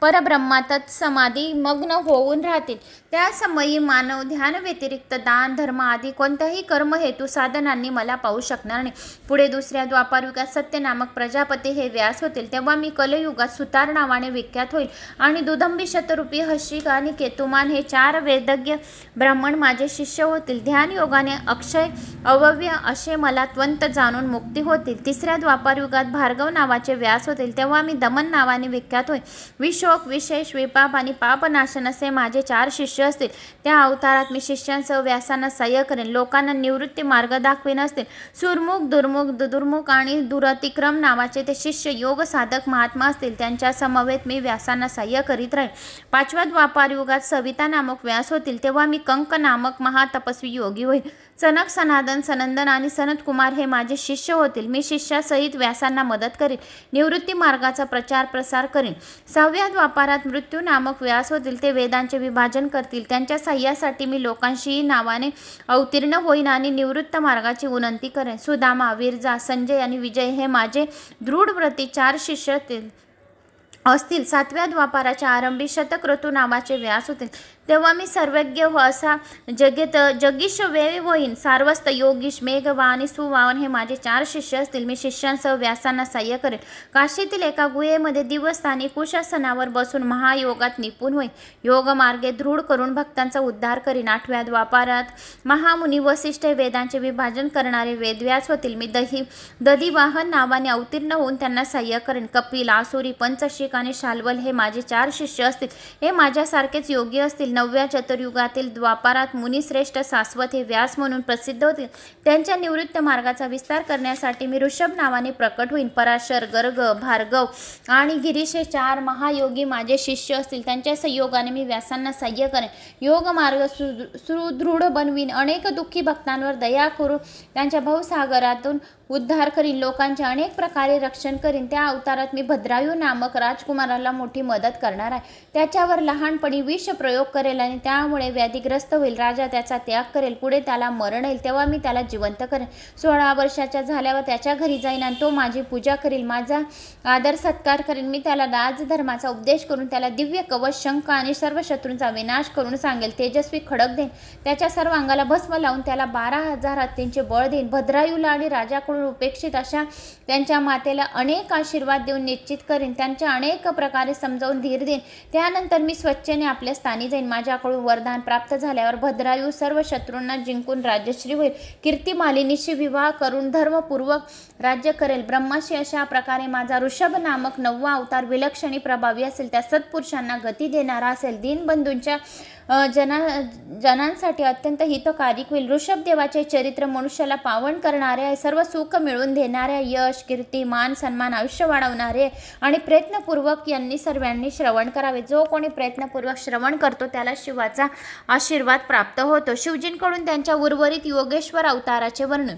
S1: परब्रह्मातच समाधी मग्न होऊन राहतील. त्या समयी मानव ध्यान व्यतिरिक्त दान धर्म आदी कोणत्याही कर्म हेतू साधनांनी मला पाहू शकणार नाही. पुढे दुसऱ्या द्वापार युगात सत्य नामक प्रजापती हे व्यास होतील. तेव्हा मी कलयुगात सुतार नावाने विख्यात होईल आणि दुदंबी शतरूपी हर्षिक आणि केतुमान हे 4 वेदज्ञ ब्राह्मण माझे शिष्य होतील. ध्यान योगाने अक्षय अव्यय असे मला त्वंत जाणून मुक्ती होतील. तिसऱ्या द्वापार युगात भार्गव नावाचे व्यास होतील. तेव्हा मी दमन नावाने विख्यात होईल. विशोक, विशेष, विपाप आणि पापनाशन असे माझे 4 शिष्य असतील. त्या अवतारात मी शिष्यांसह व्यासांना सहाय्य करेन. लोकांना निवृत्ती मार्ग दाखवीन असतील. सुरमुख, दुर्मुख आणि दुरतिक्रम नावाचे ते शिष्य योग साधक महात्मा असतील. त्यांच्या समवेत मी व्यासांना सहाय्य करीत राहील. 5व्या द्वापार युगात सविता नामक व्यास होतील. तेव्हा मी कंक नामक महातपस्वी योगी होईल. सनक, सनातन, सनंदन आणि सनत कुमार हे माझे शिष्य होतील. मी शिष्यासहित व्यासांना मदत करीन. निवृत्ती मार्गाचा प्रचार प्रसार करीन. 6व्या द्वापारात मृत्यू नामक व्यास होतील. ते वेदांचे विभाजन करतील. त्यांच्या सहाय्यासाठी मी लोकांशी नावाने अवतीर्ण होईन आणि निवृत्त मार्गाची विनंती करेन. सुदामा, विरजा, संजय आणि विजय हे माझे दृढव्रती 4 शिष्य असतील. 7व्या द्वापाराच्या आरंभी शतक्रतू नावाचे व्यास होतील. तेव्हा मी सर्वज्ञ असा जगीश वेळ होईन. सार्वस्त, योगीश, मेघवा आणि सुवावन हे माझे 4 शिष्य असतील. मी शिष्यांसह व्यासांना सहाय्य करेन. काशीतील एका गुहेमध्ये दिवस्थानी कुशासनावर बसून महायोगात निपुण होईन. योगमार्गे दृढ करून भक्तांचा उद्धार करीन. 8व्या द्वापारात महामुनी वसिष्ठ वेदांचे विभाजन करणारे वेदव्यास होतील. मी दधिवाहन नावाने अवतीर्ण होऊन त्यांना सहाय्य करेन. कपिल, आसुरी, पंचशिख आणि शाल्वल हे माझे 4 शिष्य असतील. हे माझ्यासारखेच योगी असतील. 9व्या चतुर्युगातील द्वापारात मुनिश्रेष्ठ शाश्वत हे व्यास म्हणून प्रसिद्ध होतील. त्यांच्या निवृत्त मार्गाचा विस्तार करण्यासाठी मी ऋषभ नावाने प्रकट होईन. पराशर, गर्ग, भार्गव आणि गिरीश हे 4 महायोगी माझे शिष्य असतील. त्यांच्या संयोगाने मी व्यासांना सहाय्य करेन. योग मार्ग सुदृढ बनवीन. अनेक दुःखी भक्तांवर दया करून त्यांच्या भवसागरातून उद्धार करीन. लोकांचे अनेक प्रकारे रक्षण करीन. त्या अवतारात मी भद्रायू नामक राजकुमाराला मोठी मदत करणार आहे. त्याच्यावर लहानपणी विष प्रयोग करेल आणि त्यामुळे व्याधीग्रस्त होईल. राजा त्याचा त्याग करेल. पुढे त्याला मरण येईल. तेव्हा मी त्याला जिवंत करेन. 16 वर्षाचा झाल्यावर त्याच्या घरी जाईन आणि तो माझी पूजा करील. माझा आदर सत्कार करेन. मी त्याला राजधर्माचा उपदेश करून त्याला दिव्य कवच, शंख आणि सर्व शत्रूंचा विनाश करून सांगेल. तेजस्वी खडक देईन. त्याच्या सर्व अंगाला भस्म लावून त्याला 12,000 हत्तींचे बळ देईन. भद्रायूला आणि राजाकडून उपेक्षित अशा त्यांच्या मातेला अनेक आशीर्वाद देऊन निश्चित करीन. त्यांच्या अनेक प्रकारे समजावून धीर देईन. त्यानंतर मी स्वच्छेने आपल्या स्थानी जाईन. माझ्याकडून वरदान प्राप्त झाल्यावर भद्रायू सर्व शत्रूंना जिंकून राज्यश्री होईल. कीर्तिमालिनीशी विवाह करून धर्मपूर्वक राज्य करेल. ब्रह्माशी अशा प्रकारे माझा ऋषभ नामक 9वा अवतार विलक्षणी प्रभावी असेल. त्या सत्पुरुषांना गती देणारा असेल. दीनबंधूंच्या जनांसाठी अत्यंत हितकारी होईल. ऋषभ देवाचे चरित्र मनुष्याला पावन करणारे आहे. सर्व सुख मिळवून देणारे, यश, कीर्ती, मान, सन्मान, आयुष्य वाढवणारे आणि प्रयत्नपूर्वक यांनी सर्वांनी श्रवण करावे. जो कोणी प्रयत्नपूर्वक श्रवण करतो त्याला शिवाचा आशीर्वाद प्राप्त होतो. शिवजींकडून त्यांच्या उर्वरित योगेश्वर अवताराचे वर्णन.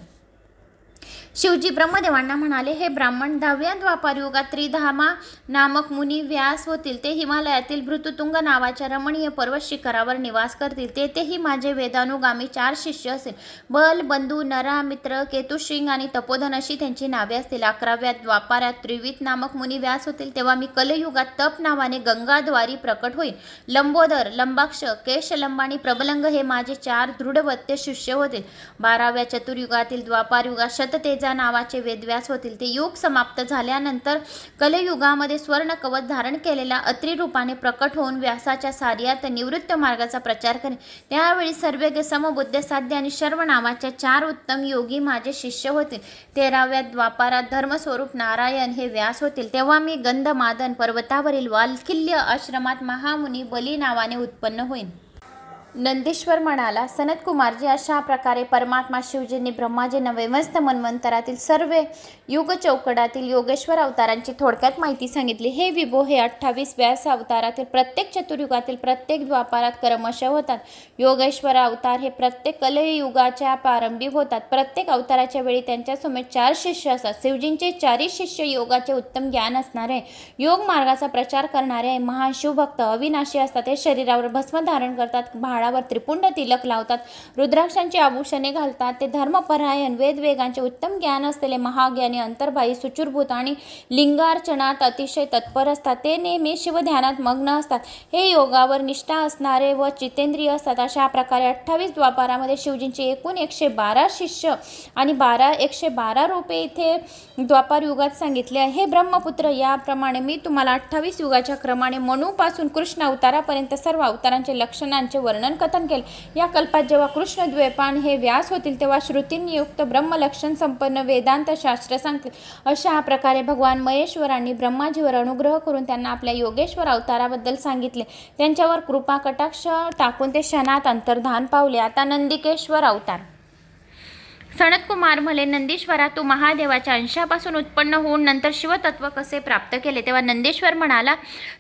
S1: शिवजी ब्रह्मदेवांना म्हणाले, हे ब्राह्मण, 10व्या द्वापार युगात त्रिधामा नामक मुनी व्यास होतील. ते हिमालयातील भृतुतुंग नावाच्या रमणीय पर्वत शिखरावर निवास करतील. तेथेही माझे वेदानुगामी 4 शिष्य असेल. बल, बंधू, नरा, मित्र, केतुशिंग आणि तपोधन अशी त्यांची नावे असतील. 11व्या द्वापारात त्रिवित नामक मुनी व्यास होतील. तेव्हा मी कलयुगात तप नावाने गंगाद्वारी प्रकट होईल. लंबोदर, लंबाक्ष, केशलंब आणि प्रबलंग हे माझे 4 दृढवत्य शिष्य होतील. 12व्या चतुर्युगातील द्वापार युगात शततेज वेदवेजा नावाचे वेदव्यास होतील. ते युग समाप्त झाल्यानंतर कलयुगामध्ये स्वर्ण कवच धारण केलेल्या अत्रि रूपाने प्रकट होऊन व्यासाच्या सार्यात निवृत्त मार्गाचा प्रचार करेन. त्यावेळी सर्वज्ञ समबुद्ध साध्य आणि शर्व नावाच्या 4 उत्तम योगी माझे शिष्य होतील. 13व्या द्वापारात धर्मस्वरूप नारायण हे व्यास होतील. तेव्हा मी गंधमादन पर्वतावरील वाल्किल्य आश्रमात महामुनी बली नावाने उत्पन्न होईन. नंदीश्वर म्हणाला, सनतकुमारजी, अशा प्रकारे परमात्मा शिवजींनी ब्रह्माजींना वैवस्वत मन्वंतरातील सर्व युग चौकडातील योगेश्वर अवतारांची थोडक्यात माहिती सांगितली. हे विभो, हे 28 व्यास अवतारातील प्रत्येक चतुर्युगातील प्रत्येक द्वापारात क्रमशः होतात. योगेश्वर अवतार हे प्रत्येक कलयुगाच्या प्रारंभी होतात. प्रत्येक अवताराच्या वेळी त्यांच्यासमोर 4 शिष्य असतात. शिवजींचे 4ही शिष्य योगाचे उत्तम ज्ञान असणारे, योग मार्गाचा प्रचार करणारे महान शिवभक्त अविनाशी असतात. हे शरीरावर भस्म धारण करतात, भाळावर त्रिपुंड तिलक लावतात, रुद्राक्षांची आभूषणे घालतात. ते धर्मपरायण, वेदवेगांचे उत्तम ज्ञान असलेले महाज्ञानी, अंतर्बाह्य सुचूरभूत आणि लिंगार्चनात अतिशय तत्पर असतात. ते नेहमी शिवध्यानात मग्न असतात. हे योगावर निष्ठा असणारे व जितेंद्रिय असतात. अशा प्रकारे 28 द्वापारामध्ये शिवजींचे एकूण 112 शिष्य आणि 112 रूपे इथे द्वापार युगात सांगितले आहे. हे ब्रह्मपुत्र, याप्रमाणे मी तुम्हाला 28 युगाच्या क्रमाने मनूपासून कृष्ण अवतारापर्यंत सर्व अवतारांचे लक्षणांचे वर्णन कथन केले. या कल्पात जेव्हा कृष्ण द्वैपायन हे व्यास होतील तेव्हा श्रुतींयुक्त ब्रह्मलक्षण संपन्न वेदांत शास्त्र सांगतील. अशा प्रकारे भगवान महेश्वरांनी ब्रह्माजीवर अनुग्रह करून त्यांना आपल्या योगेश्वर अवताराबद्दल सांगितले. त्यांच्यावर कृपा कटाक्ष टाकून ते क्षणात अंतर्धान पावले. आता नंदिकेश्वर अवतार. सनतकुमार म्हणे, नंदीश्वरा, तू महादेवाच्या अंशापासून उत्पन्न होऊन नंतर शिवतत्व कसे प्राप्त केले? तेव्हा नंदीश्वर म्हणाला,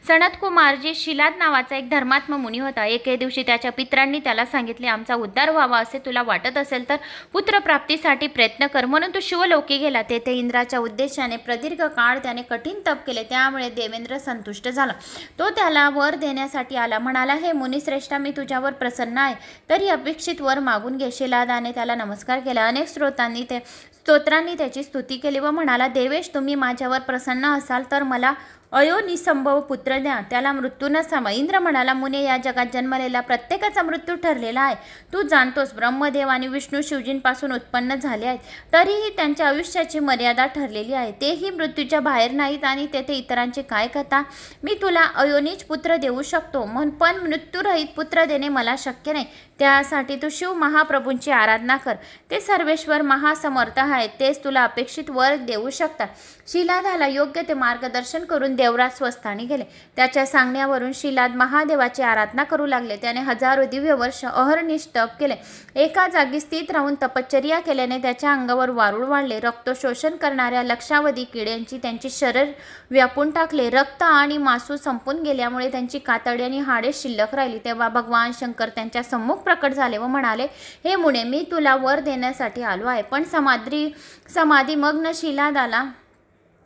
S1: सनतकुमारजी, शिलाद नावाचा एक धर्मात्म मुनी होता. एके दिवशी त्याच्या पित्रांनी त्याला सांगितले, आमचा उद्धार व्हावा असे तुला वाटत असेल तर पुत्रप्राप्तीसाठी प्रयत्न कर. म्हणून तो शिवलोकी गेला. तेथे इंद्राच्या उद्देशाने प्रदीर्घ काळ त्याने कठीण तप केले. त्यामुळे देवेंद्र संतुष्ट झाला. तो त्याला वर देण्यासाठी आला. म्हणाला, हे मुनिश्रेष्ठा, मी तुझ्यावर प्रसन्न आहे, तरी अपेक्षित वर मागून घे. शिलादाने त्याला नमस्कार केला. अनेक स्तोत्रांनी त्याची स्तुती केली व म्हणाला, देवेश, तुम्ही माझ्यावर प्रसन्न असाल तर मला अयोनिसंभव पुत्र द्या, त्याला मृत्यू नसावा. इंद्र म्हणाला, मुने, या जगात जन्मलेला प्रत्येकाचा मृत्यू ठरलेला आहे. तू जाणतोस, ब्रह्मदेव आणि विष्णू शिवजींपासून उत्पन्न झाले आहेत, तरीही त्यांच्या आयुष्याची मर्यादा ठरलेली आहे. तेही मृत्यूच्या बाहेर नाहीत आणि तेथे इतरांची काय कथा? मी तुला अयोनिज पुत्र देऊ शकतो, पण मृत्यूरहित पुत्र देणे मला शक्य नाही. त्यासाठी तू शिव महाप्रभूंची आराधना कर. ते सर्वेश्वर महासमर्थ आहेत. तेच तुला अपेक्षित वर देऊ शकतात. शिलादाला योग्य ते मार्गदर्शन करून देवराज स्वस्थानी गेले. त्याच्या सांगण्यावरून शिलाद महादेवाची आराधना करू लागले. त्याने हजारो दिव्य वर्ष अहर्निश तप केले. एका जागी स्थित राहून तपश्चर्या केल्याने त्याच्या अंगावर वारूळ वाढले. रक्त शोषण करणाऱ्या लक्षावधी किड्यांची त्यांची शरीर व्यापून टाकले. रक्त आणि मांस संपून गेल्यामुळे त्यांची कातडी आणि हाडे शिल्लक राहिली. तेव्हा भगवान शंकर त्यांच्या सम्मुख प्रकट झाले व म्हणाले, हे मुने, मी तुला वर देण्यासाठी आलो आहे. पण समाधीमग्न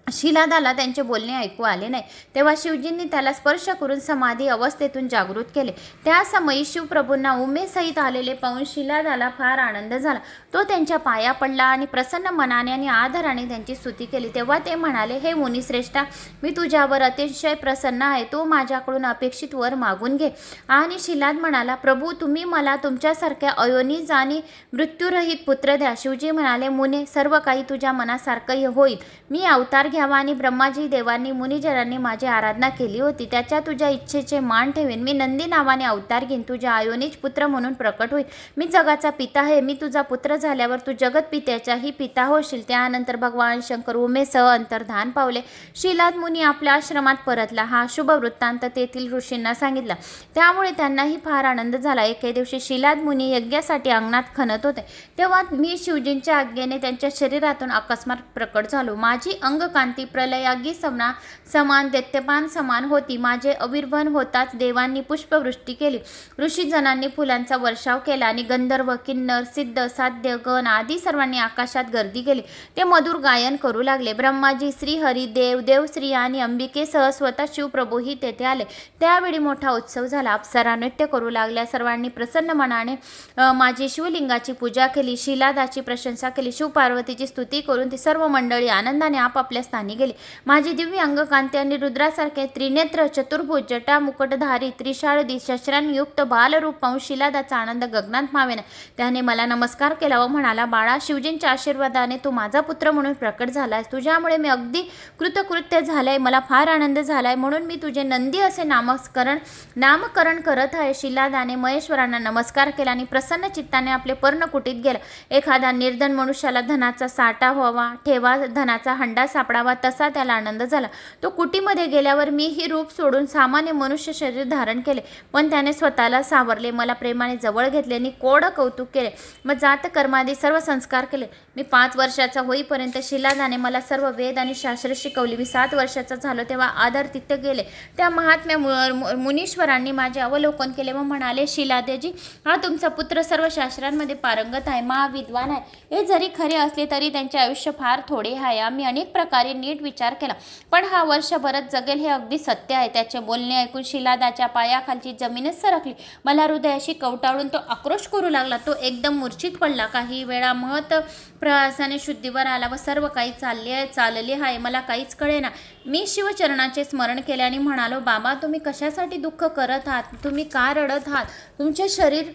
S1: शिलादाला त्यांचे बोलणे ऐकू आले नाही. तेव्हा शिवजींनी त्याला स्पर्श करून समाधी अवस्थेतून जागृत केले. त्या समयी शिवप्रभूंना उमेसहित आलेले पाहून शिलादाला फार आनंद झाला. तो त्यांच्या पाया पडला आणि प्रसन्न मनाने आणि आदराने त्यांची स्तुती केली. तेव्हा ते म्हणाले, हे मुनिश्रेष्ठा, मी तुझ्यावर अतिशय प्रसन्न आहे. तू माझ्याकडून अपेक्षित वर मागून घे. आणि शिलाद म्हणाला, प्रभू, तुम्ही मला तुमच्यासारख्या अयोनिज आणि मृत्यूरहित पुत्र द्या. शिवजी म्हणाले, मुने, सर्व काही तुझ्या मनासारखं होईल. मी अवतार घ्यावा आणि ब्रह्माजी देवांनी मुनिजनांनी माझी आराधना केली होती, त्याच्या तुझ्या इच्छेचे मान ठेवेन. मी नंदी नावाने अवतार घेईन, तुझ्या अयोनिज पुत्र म्हणून प्रकट होईल. मी जगाचा पिता आहे. मी तुझा पुत्र झाल्यावर तू जगत पित्याचाही पिता होशील. त्यानंतर भगवान शंकर उमेसह अंतर्धान पावले. शिलाद मुनी आपल्या आश्रमात परतला. हा शुभ वृत्तांत तेथील ऋषींना सांगितला. त्यामुळे त्यांनाही फार आनंद झाला. एके दिवशी शिलाद मुनी यज्ञासाठी अंगणात खणत होते. तेव्हा मी शिवजींच्या आज्ञेने त्यांच्या शरीरातून अकस्मात प्रकट झालो. माझी अंगकांती प्रलयागी समान दैत्यपान समान होती. माझे आविर्भान होताच देवांनी पुष्पवृष्टी केली. ऋषीजनांनी फुलांचा वर्षाव केला आणि गंधर्व, किन्नर, सिद्ध, साध्य, गण आदी सर्वांनी आकाशात गर्दी केली. ते मधुर गायन करू लागले. ब्रह्माजी, श्रीहरी, देवश्री आणि अंबिकेसह स्वतः शिवप्रभूही तेथे आले. त्यावेळी मोठा उत्सव झाला. अप्सरा नृत्य करू लागल्या. सर्वांनी प्रसन्न मनाने माझी शिवलिंगाची पूजा केली. शिलादाची प्रशंसा केली. शिवपार्वतीची स्तुती करून ती सर्व मंडळी आनंदाने आपापल्या स्थानी गेले. माझी दिव्य अंगकांती आणि रुद्रासारखे त्रिनेत्र, चतुर्भुज, जटा मुकुटधारी, त्रिशारदी, शस्त्रांनी युक्त बालरूप पाहून शिलादाचा आनंद गगनात मावेना. त्याने मला नमस्कार केला व म्हणाला, बाळा, शिवजींच्या आशीर्वादाने तू माझा पुत्र म्हणून प्रकट झालायस. तुझ्यामुळे मी अगदी कृतकृत्य झालाय. मला फार आनंद झालाय, म्हणून मी तुझे नंदी असे नामकरण करत आहे. शिलादाने महेश्वरांना नमस्कार केला आणि प्रसन्न चित्ताने आपले पर्णकुटीत गेला. एखादा निर्धन मनुष्याला धनाचा साठा व्हावा, ठेवा धनाचा हंडा सापडावा, तसा त्याला आनंद झाला. तो कुटीमध्ये गेल्यावर मी ही रूप सोडून सामान्य मनुष्य शरीर धारण केले, पण त्याने स्वतःला सावरले, मला प्रेमाने जवळ घेतले आणि कोड कौतुक केले. मग जात कर्मादी सर्व संस्कार केले. मी 5 वर्षाचा होईपर्यंत शिलादाने मला सर्व वेद आणि शास्त्र शिकवली. मी 7 वर्षाचा झालो तेव्हा आदर तिथे गेले. त्या महात्म्य मुनीश्वरांनी माझे अवलोकन केले व म्हणाले, शिलादेजी, हा तुमचा पुत्र सर्व शास्त्रांमध्ये पारंगत आहे, महाविद्वान आहे. हे जरी खरे असले तरी त्यांचे आयुष्य फार थोडे आहे. आम्ही अनेक प्रकारे नीट विचार केला, पण हा वर्षभरच जगेल हे अगदी सत्य आहे. त्याचे बोलणे ऐकून शिलादाच्या पायाखालची जमीनच सरकली. मला हृदयाशी कवटाळून तो आक्रोश करू लागला. तो एकदम मूर्छित पडला. काही वेळा महत प्रयासाने शुद्धीवर आला व सर्व काही चालले आहे. मला काहीच कळेना. मी शिवचरणाचे स्मरण केले आणि म्हणालो, बाबा, तुम्ही कशासाठी दुःख करत आहात? तुम्ही का रडत आहात? तुमचे शरीर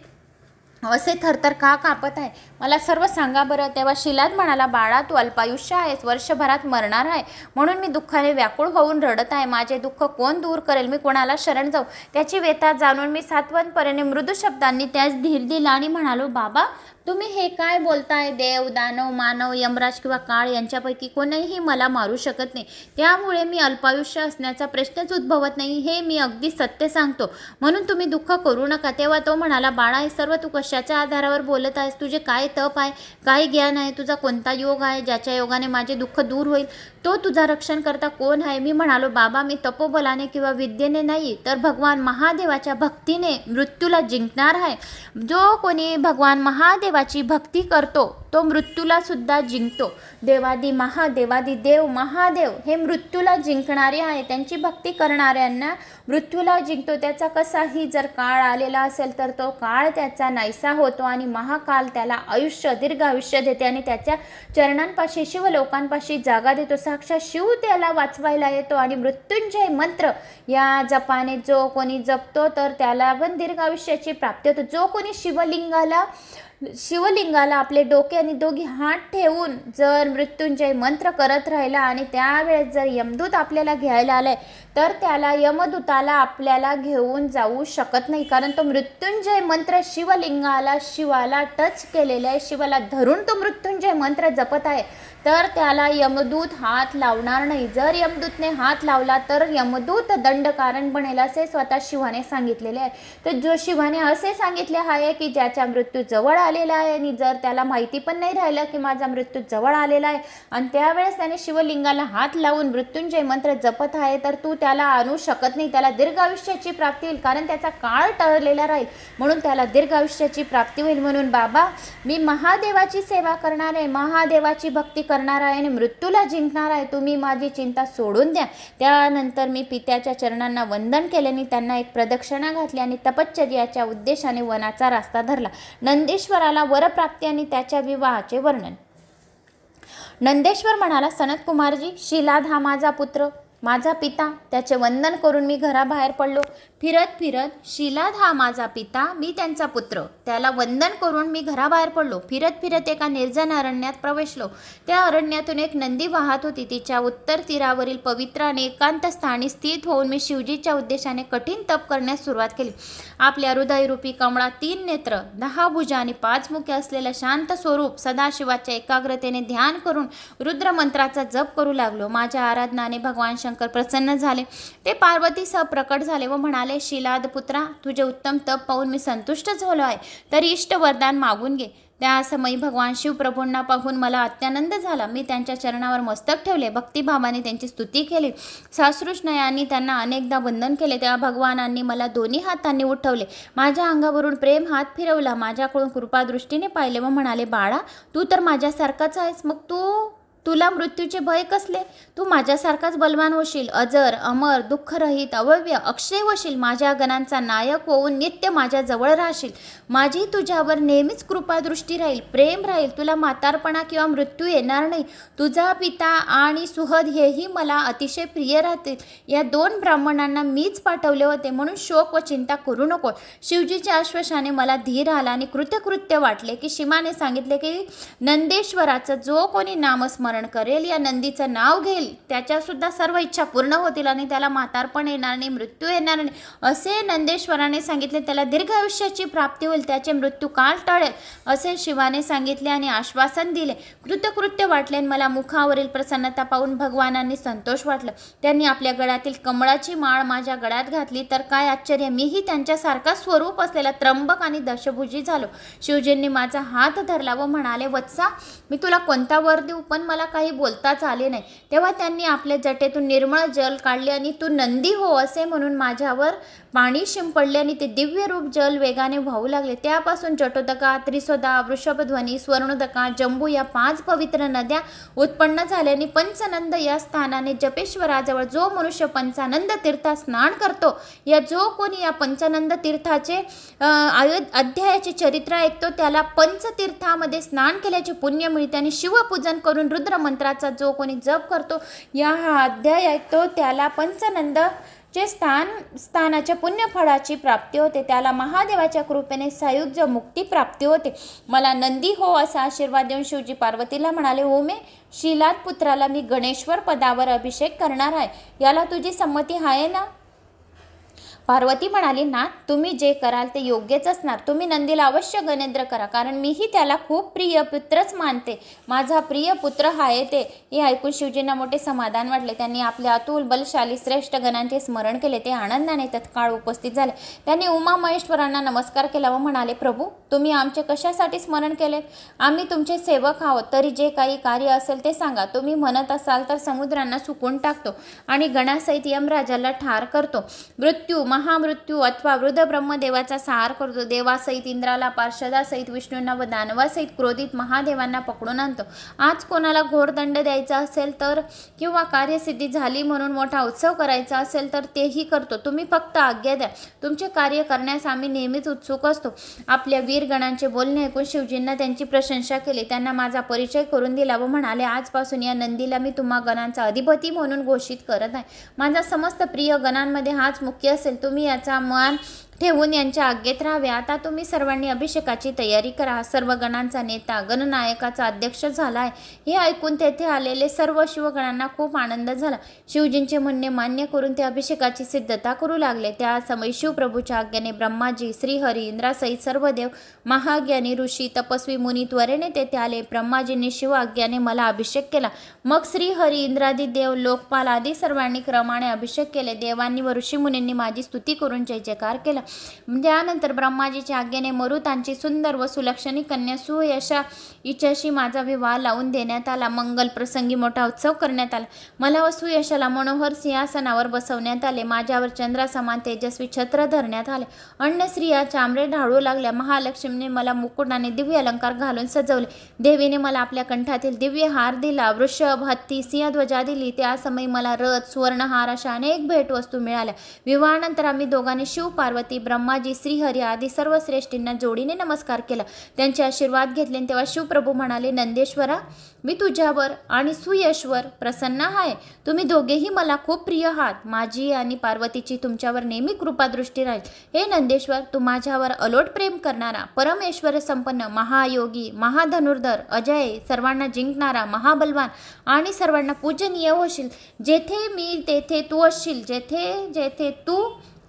S1: असे थरथर का कापत आहे? मला सर्व सांगा बरं. तेव्हा शिलाद म्हणाला, बाळा, तू अल्पायुष्य आहेस, वर्षभरात मरणार आहे, म्हणून मी दुःखाने व्याकुळ होऊन रडत आहे. माझे दुःख कोण दूर करेल? मी कोणाला शरण जाऊ? त्याची व्यथा जाणून मी सात्वनपणे मृदू शब्दांनी त्यास धीर दिला आणि म्हणालो, बाबा, तुम्ही हे काय बोलताय? देव, दानव, मानव, यमराज किंवा काळ यांच्यापैकी कोणीही मला मारू शकत नाही. त्यामुळे मी अल्पायुष्य असण्याचा प्रश्नच उद्भवत नाही. हे मी अगदी सत्य सांगतो, म्हणून तुम्ही दुःख करू नका. तेव्हा तो म्हणाला, बाळा, हे सर्व तू कशाच्या आधारावर बोलत आहेस? तुझे काय तप आहे? काय ज्ञान आहे? तुझा कोणता योग आहे ज्याच्या योगाने माझे दुःख दूर होईल? तो तुझा रक्षण करता कोण आहे? मी म्हणालो, बाबा, मी तपोबलाने किंवा विद्येने नाही, तर भगवान महादेवाच्या भक्तीने मृत्यूला जिंकणार आहे. जो कोणी भगवान महादेवाची भक्ती करतो तो मृत्यूला सुद्धा जिंकतो. देवादी देव महादेव हे मृत्यूला जिंकणारे आहे. त्यांची भक्ती करणाऱ्यांना मृत्यूला जिंकतो. त्याचा कसाही जर काळ आलेला असेल तर तो काळ त्याचा नाहीसा होतो आणि महाकाल त्याला दीर्घ आयुष्य देते आणि त्याच्या चरणांपाशी, शिवलोकांपाशी जागा देतो. साक्षात शिव त्याला वाचवायला येतो आणि मृत्युंजय मंत्र या जपाने जो कोणी जपतो तर त्याला पण दीर्घ आयुष्याची प्राप्ती होते. जो कोणी शिवलिंगाला आपले डोके आणि दोघी हात ठेवून जर मृत्युंजय मंत्र करत राहिला आणि त्यावेळेस जर यमदूत आपल्याला घ्यायला आलाय तर त्याला यमदूताला आपल्याला घेऊन जाऊ शकत नाही, कारण तो मृत्युंजय मंत्र शिवाला टच केलेला आहे. शिवाला धरून तो मृत्युंजय मंत्र जपत आहे, तर त्याला यमदूत हात लावणार नाही. जर यमदूतने हात लावला तर यमदूत दंडकारण बनेल, असे स्वतः शिवाने सांगितलेले आहे. तर जो शिवाने असे सांगितले आहे की ज्याचा मृत्यू जवळ आलेला आहे आणि जर त्याला माहिती पण नाही राहिलं की माझा मृत्यू जवळ आलेला आहे आणि त्यावेळेस त्याने शिवलिंगाला हात लावून मृत्युंजय मंत्र जपत आहे, तर तू त्याला आणू शकत नाही. त्याला दीर्घ आयुष्याची प्राप्ती होईल, कारण त्याचा काळ टळलेला राहील, म्हणून त्याला दीर्घ आयुष्याची प्राप्ती होईल. म्हणून बाबा, मी महादेवाची सेवा करणार आहे, महादेवाची भक्ती करणार आहे आणि मृत्यूला जिंकणार आहे. तुम्ही माझी चिंता सोडून द्या. त्यानंतर मी पित्याच्या चरणांना वंदन केले आणि त्यांना एक प्रदक्षिणा घातली आणि तपश्चर्याच्या उद्देशाने वनाचा रस्ता धरला. नंदेश्वराला वरप्राप्ती आणि त्याच्या विवाहाचे वर्णन. नंदेश्वर म्हणाला, सनत कुमारजी, शिलाद हा माझा पुत्र, माझा पिता. त्याचे वंदन करून मी घराबाहेर पडलो. फिरत शिलाद हा माझा पिता, मी त्यांचा पुत्र. त्याला वंदन करून मी घराबाहेर पडलो. फिरत एका निर्जन अरण्यात प्रवेशलो. त्या अरण्यातून एक नंदी वाहत होती. तिच्या उत्तर तीरावरील पवित्र आणि एकांत स्थानी स्थित होऊन मी शिवजीच्या उद्देशाने कठीण तप करण्यास सुरुवात केली. आपल्या हृदयरूपी कमळा 3 नेत्र, 10 भुजा आणि 5 मुखे असलेलं शांत स्वरूप सदाशिवाच्या एकाग्रतेने ध्यान करून रुद्रमंत्राचा जप करू लागलो. माझ्या आराधनाने भगवान शंकर प्रसन्न झाले. ते पार्वतीसह प्रकट झाले व म्हणाले, शिलाद पुत्रा, तुझे उत्तम तप पाहून मी संतुष्ट झालो आहे, तरी इष्ट वरदान मागून घे. त्या समयी भगवान शिवप्रभूंना पाहून मला अत्यानंद झाला. मी त्यांच्या चरणावर मस्तक ठेवले, भक्तिभावाने त्यांची स्तुती केली, साश्रुष्णयाने त्यांना अनेकदा वंदन केले. तेव्हा भगवानांनी मला दोन्ही हातांनी उठवले, माझ्या अंगावरून प्रेम हात फिरवला, माझ्याकडून कृपादृष्टीने पाहिले व म्हणाले, बाळा, तू तर माझ्यासारखाच आहेस, मग तू तुला मृत्यूचे भय कसले? तू माझ्यासारखाच बलवान होशील, अजर अमर दुःखरहित अव्यय अक्षय होशील, माझ्या गणांचा नायक होऊन नित्य माझ्या जवळ राहशील. माझी तुझ्यावर नेहमीच कृपादृष्टी राहील, प्रेम राहील. तुला म्हातारपणा किंवा मृत्यू येणार नाही. तुझा पिता आणि सुहद हेही मला अतिशय प्रिय राहतील. या 2 ब्राह्मणांना मीच पाठवले होते, म्हणून शोक व चिंता करू नको. शिवजीच्या आश्वासाने मला धीर आला आणि कृतकृत्य वाटले की शिवाने सांगितले की नंदेश्वराचं जो कोणी नामस्मरण करेल, या नंदीचं नाव घेईल, त्याच्या सुद्धा सर्व इच्छा पूर्ण होतील आणि त्याला म्हातारपण येणार नाही, मृत्यू येणार नाही असे नंदेश्वराने सांगितले. त्याला दीर्घ आयुष्याची प्राप्ती होईल, त्याचे मृत्यू काळ टळेल असे शिवाने सांगितले आणि आश्वासन दिले. कृतकृत्य वाटले आणि मला मुखावरील प्रसन्नता पाहून भगवानांनी संतोष वाटला. त्यांनी आपल्या गळ्यातील कमळाची माळ माझ्या गळ्यात घातली तर काय आश्चर्य, मीही त्यांच्यासारखा स्वरूप असलेला त्र्यंबक आणि दशभुजी झालो. शिवजींनी माझा हात धरला व म्हणाले, वत्सा, मी तुला कोणता वर देऊ? पण मला काही बोलताच आले नाही. तेव्हा त्यांनी आपल्या जटेतून निर्मळ जल काढले आणि तू नंदी हो असे म्हणून माझ्यावर पाणी शिंपडले आणि ते दिव्य रूप जल वेगाने वाहू लागले. त्यापासून जटोदका, त्रिसोदा, वृषभध्वनी, स्वर्णोदका, जंबू या 5 पवित्र नद्या उत्पन्न झाल्या आणि पंचनंद या स्थानाने जपेश्वराजवळ जो मनुष्य पंचानंद तीर्थात स्नान करतो, या जो कोणी या पंचानंद तीर्थाचे अध्यायाचे चरित्र ऐकतो, त्याला पंचतीर्थामध्ये स्नान केल्याचे पुण्य मिळते. आणि शिवपूजन करून रुद्रमंत्राचा जो कोणी जप करतो, हा अध्याय ऐकतो, त्याला पंचनंद जे स्थानाच्या पुण्यफळाची प्राप्ती होते. त्याला महादेवाच्या कृपेने सायुज्य मुक्ती प्राप्ती होते. मला नंदी हो असा आशीर्वाद देऊन शिवजी पार्वतीला म्हणाले, ओमे, शीलाद पुत्राला मी गणेश्वर पदावर अभिषेक करणार आहे, याला तुझी संमती आहे ना? पार्वती म्हणाली, ना, तुम्ही जे कराल ते योग्यच असणार. तुम्ही नंदीला अवश्य गणेंद्र करा, कारण मीही त्याला खूप प्रिय पुत्रच मानते. माझा प्रिय पुत्र हा आहे ते. हे ऐकून शिवजींना मोठे समाधान वाटले. त्यांनी आपल्या अतुल बलशाली श्रेष्ठ गणांचे स्मरण केले. ते आनंदाने तत्काळ उपस्थित झाले. त्यांनी उमा महेश्वरांना नमस्कार केला व म्हणाले, प्रभू, तुम्ही आमचे कशासाठी स्मरण केले? आम्ही तुमचे सेवक आहोत. तरी जे काही कार्य असेल ते सांगा. तुम्ही म्हणत असाल तर समुद्रांना सुकून टाकतो आणि गणासहित यमराजाला ठार करतो. मृत्यू, महामृत्यू अथवा वृद्ध ब्रह्मदेवाचा संहार करतो. देवासहित इंद्राला, पार्षदासहित विष्णूंना व दानवासहित क्रोधित महादेवांना पकडून आणतो. आज कोणाला घोरदंड द्यायचा असेल तर किंवा कार्यसिद्धी झाली म्हणून मोठा उत्सव करायचा असेल तर तेही करतो. तुम्ही फक्त आज्ञा द्या. तुमचे कार्य करण्यास आम्ही नेहमीच उत्सुक असतो. आपल्या वीरगणांचे बोलणे ऐकून शिवजींना त्यांची प्रशंसा केली. त्यांना माझा परिचय करून दिला व म्हणाले, आजपासून या नंदीला मी तुम्हा गणांचा अधिपती म्हणून घोषित करत आहे. माझा समस्त प्रिय गणांमध्ये हाच मुख्य असेल. तुम्ही याचा मान ठेवून यांच्या आज्ञेत राहावे. आता तुम्ही सर्वांनी अभिषेकाची तयारी करा. सर्व गणांचा नेता गणनायकाचा अध्यक्ष झाला आहे. हे ऐकून तेथे आलेले सर्व शिवगणांना खूप आनंद झाला. शिवजींचे म्हणणे मान्य करून ते अभिषेकाची सिद्धता करू लागले. त्या समय शिवप्रभूच्या आज्ञेने ब्रह्माजी, श्रीहरी, इंद्रासहित सर्व देव, महाज्ञानी ऋषी, तपस्वी मुनी त्वरेने तेथे आले. ब्रह्माजींनी शिव आज्ञाने मला अभिषेक केला. मग श्रीहरी, इंद्रादी देव, लोकपाल आदी सर्वांनी क्रमाने अभिषेक केले. देवांनी व ऋषीमुनींनी माझी स्तुती करून जय जयकार केला. त्यानंतर ब्रह्माजीच्या आज्ञेने मरुतांची सुंदर व सुलक्षणी कन्या सुयशा हिच्याशी माझा विवाह लावून देण्यात आला. मंगल प्रसंगी मोठा उत्सव करण्यात आला. मला व सुयशाला मनोहर सिंहासनावर बसवण्यात आले. माझ्यावर चंद्रासमान तेजस्वी छत्र धरण्यात आले. अन्य स्त्रिया चांबरे ढाळू लागल्या. महालक्ष्मीने मला मुकुटाने दिव्य अलंकार घालून सजवले. देवीने मला आपल्या कंठातील दिव्य हार दिला. वृषभ, हत्ती, सिंहध्वजा दिली. त्या समय मला रथ, सुवर्णहार अशा अनेक भेटवस्तू मिळाल्या. विवाहानंतर आम्ही दोघांनी शिव, पार्वती, ब्रह्माजी, श्रीहरी आदी सर्व श्रेष्ठींना जोडीने नमस्कार केला. त्यांचे आशीर्वाद घेतले. तेव्हा शिवप्रभू म्हणाले, नंदेश्वरा, मी तुझ्यावर आणि सुयशवर प्रसन्न आहे. तुम्ही दोघेही मला खूप प्रिय आहात. माझी आणि पार्वतीची तुमच्यावर नेहमी कृपादृष्टी राहील. हे नंदेश्वर, तू माझ्यावर अलोट प्रेम करणारा, परमेश्वर संपन्न, महायोगी, महाधनुर्धर, अजय, सर्वांना जिंकणारा, महाबलवान आणि सर्वांना पूजनीय होशील. जेथे मी तेथे तू असशील. जेथे जेथे तू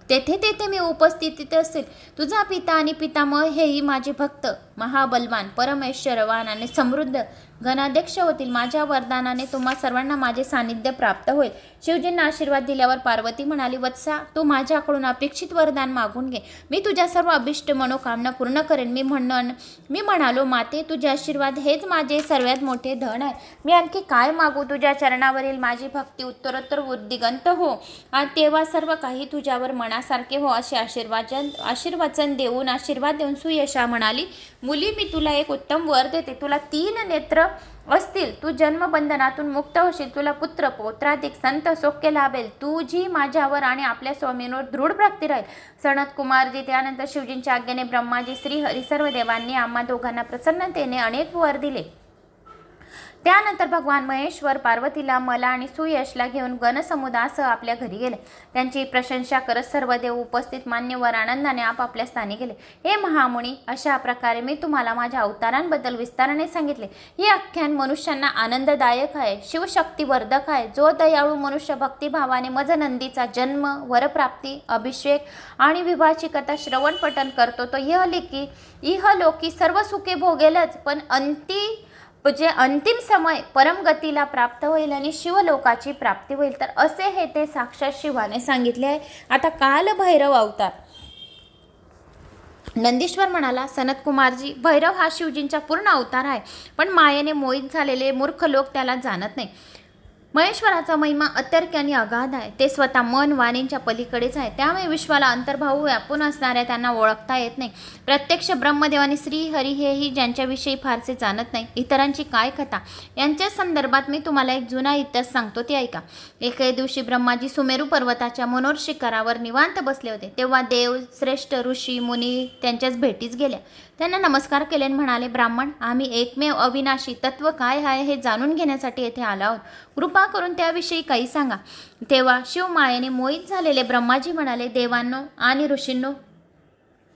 S1: तेथे तेथे मी उपस्थित असेल. तुझा पिता आणि पितामह हेही माझे भक्त, महाबलवान, परमेश्वरवान आणि समृद्ध गणाध्यक्ष होतील. माझ्या वरदानाने तुम्हा सर्वांना माझे सानिध्य प्राप्त होईल. शिवजींना आशीर्वाद दिल्यावर पार्वती म्हणाली, वत्सा, तू माझ्याकडून अपेक्षित वरदान मागून घे. मी तुझ्या सर्व अभिष्ट मनोकामना पूर्ण करेन. मी म्हणालो, माते, तुझे आशीर्वाद हेच माझे सर्वात मोठे धन आहे. मी आणखी काय मागू? तुझ्या चरणावरील माझी भक्ती उत्तरोत्तर उद्दिगंत हो आणि तेव्हा सर्व काही तुझ्यावर मनासारखे हो असे आशीर्वाद देऊन सुयशा म्हणाली, मुली, मी तुला एक उत्तम वर देते. तुला 3 नेत्र असतील, तू जन्मबंधनातून मुक्त होशील, तुला पुत्र पौत्राधिक संत सौख्य लाभेल, तुझी माझ्यावर आणि आपल्या स्वामींवर दृढ भक्ती राहील. सनत कुमारजी त्यानंतर शिवजींच्या आज्ञेने ब्रह्माजी, श्रीहरी सर्व देवांनी आम्हा दोघांना प्रसन्नतेने अनेक वर दिले. त्यानंतर भगवान महेश्वर पार्वतीला, मला आणि सुयशला घेऊन गणसमुदायासह आपल्या घरी गेले. त्यांची प्रशंसा करत सर्व देव उपस्थित मान्यवर आनंदाने आपापल्या स्थानी गेले. हे महामुनी, अशा प्रकारे मी तुम्हाला माझ्या अवतारांबद्दल विस्ताराने सांगितले. हे आख्यान मनुष्यांना आनंददायक आहे, शिवशक्तिवर्धक आहे. जो दयाळू मनुष्य भक्तिभावाने मजनंदीचा जन्म, वरप्राप्ती, अभिषेक आणि विवाहाची कथा श्रवण पठण करतो तो इहलोकी सर्व सुखे भोगेलच, पण अंतिम समय परमगतीला प्राप्त होईल आणि शिवलोकाची प्राप्ती होईल. तर असे हे ते साक्षात शिवाने सांगितले आहे. आता कालभैरव अवतार. नंदीश्वर म्हणाला, सनत कुमारजी, भैरव हा शिवजींचा पूर्ण अवतार आहे, पण मायेने मोहित झालेले मूर्ख लोक त्याला जाणत नाही. महेश्वराचा महिमा अतर्क्य आणि अगाध आहे. ते स्वतः मन वाणींच्या पलीकडेच आहे. त्यामुळे विश्वाला अंतर्भाव व्यापून असणाऱ्या त्यांना ओळखता येत नाही. प्रत्यक्ष ब्रह्मदेव आणि श्रीहरी हेही ज्यांच्याविषयी फारसे जाणत नाही. इतरांची काय कथा, यांच्या संदर्भात मी तुम्हाला एक जुना इतिहास सांगतो, ते ऐका. एके दिवशी ब्रह्माजी सुमेरू पर्वताच्या मनोर शिखरावर निवांत बसले होते. तेव्हा देव, श्रेष्ठ ऋषी मुनी त्यांच्याच भेटीस गेल्या. त्यांना नमस्कार केले आणि म्हणाले, ब्राह्मण, आम्ही एकमेव अविनाशी तत्व काय आहे हे जाणून घेण्यासाठी येथे आलो आहोत. कृपा करून त्याविषयी काही सांगा. तेव्हा शिवमायेने मोहित झालेले ब्रह्माजी म्हणाले, देवांनो आणि ऋषींनो,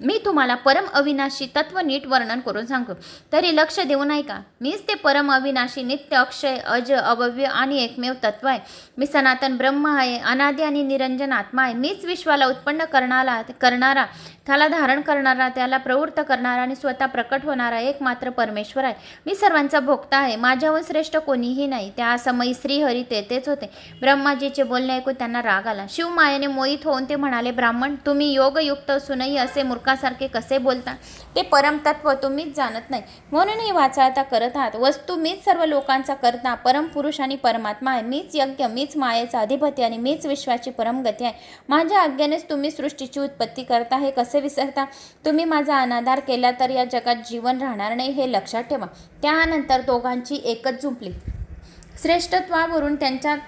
S1: मी तुम्हाला परम अविनाशी तत्व नीट वर्णन करून सांगतो, तरी लक्ष देऊन ऐका. मीच ते परम अविनाशी, नित्य, अक्षय, अज, अभव्य आणि एकमेव तत्व आहे. मी सनातन ब्रह्म आहे, अनादि आणि निरंजन आत्मा आहे. मीच विश्वाला उत्पन्न करणारा, त्याला धारण करणारा, त्याला प्रवृत्त करणारा आणि स्वतः प्रकट होणारा एकमात्र परमेश्वर आहे. मी सर्वांचा भोक्ता आहे. माझ्याहून श्रेष्ठ कोणीही नाही. त्या समयी श्रीहरी तेथेच होते. ब्रह्माजीचे बोलणे ऐकून त्यांना राग आला. शिवमायेने मोहित होऊन ते म्हणाले, ब्राह्मण, तुम्ही योगयुक्त असूनही असे मूर्खासारखे कसे बोलता? ते परमतत्व तुम्हीच जाणत नाही, म्हणून ही वाचाळता करत आहात. वस्तू मीच सर्व लोकांचा करता, परमपुरुष आणि परमात्मा आहे. मीच यज्ञ, मीच मायेचा अधिपती आणि मीच विश्वाची परमगती आहे. माझ्या आज्ञेनेच तुम्ही सृष्टीची उत्पत्ती करता, हे कसे विसरता? तुम्ही माझा अनादर केला तर या जगात जीवन राहणार नाही, हे लक्षात ठेवा. त्यानंतर दोघांची एकच जुंपली. श्रेष्ठत्वावरून त्यांच्यात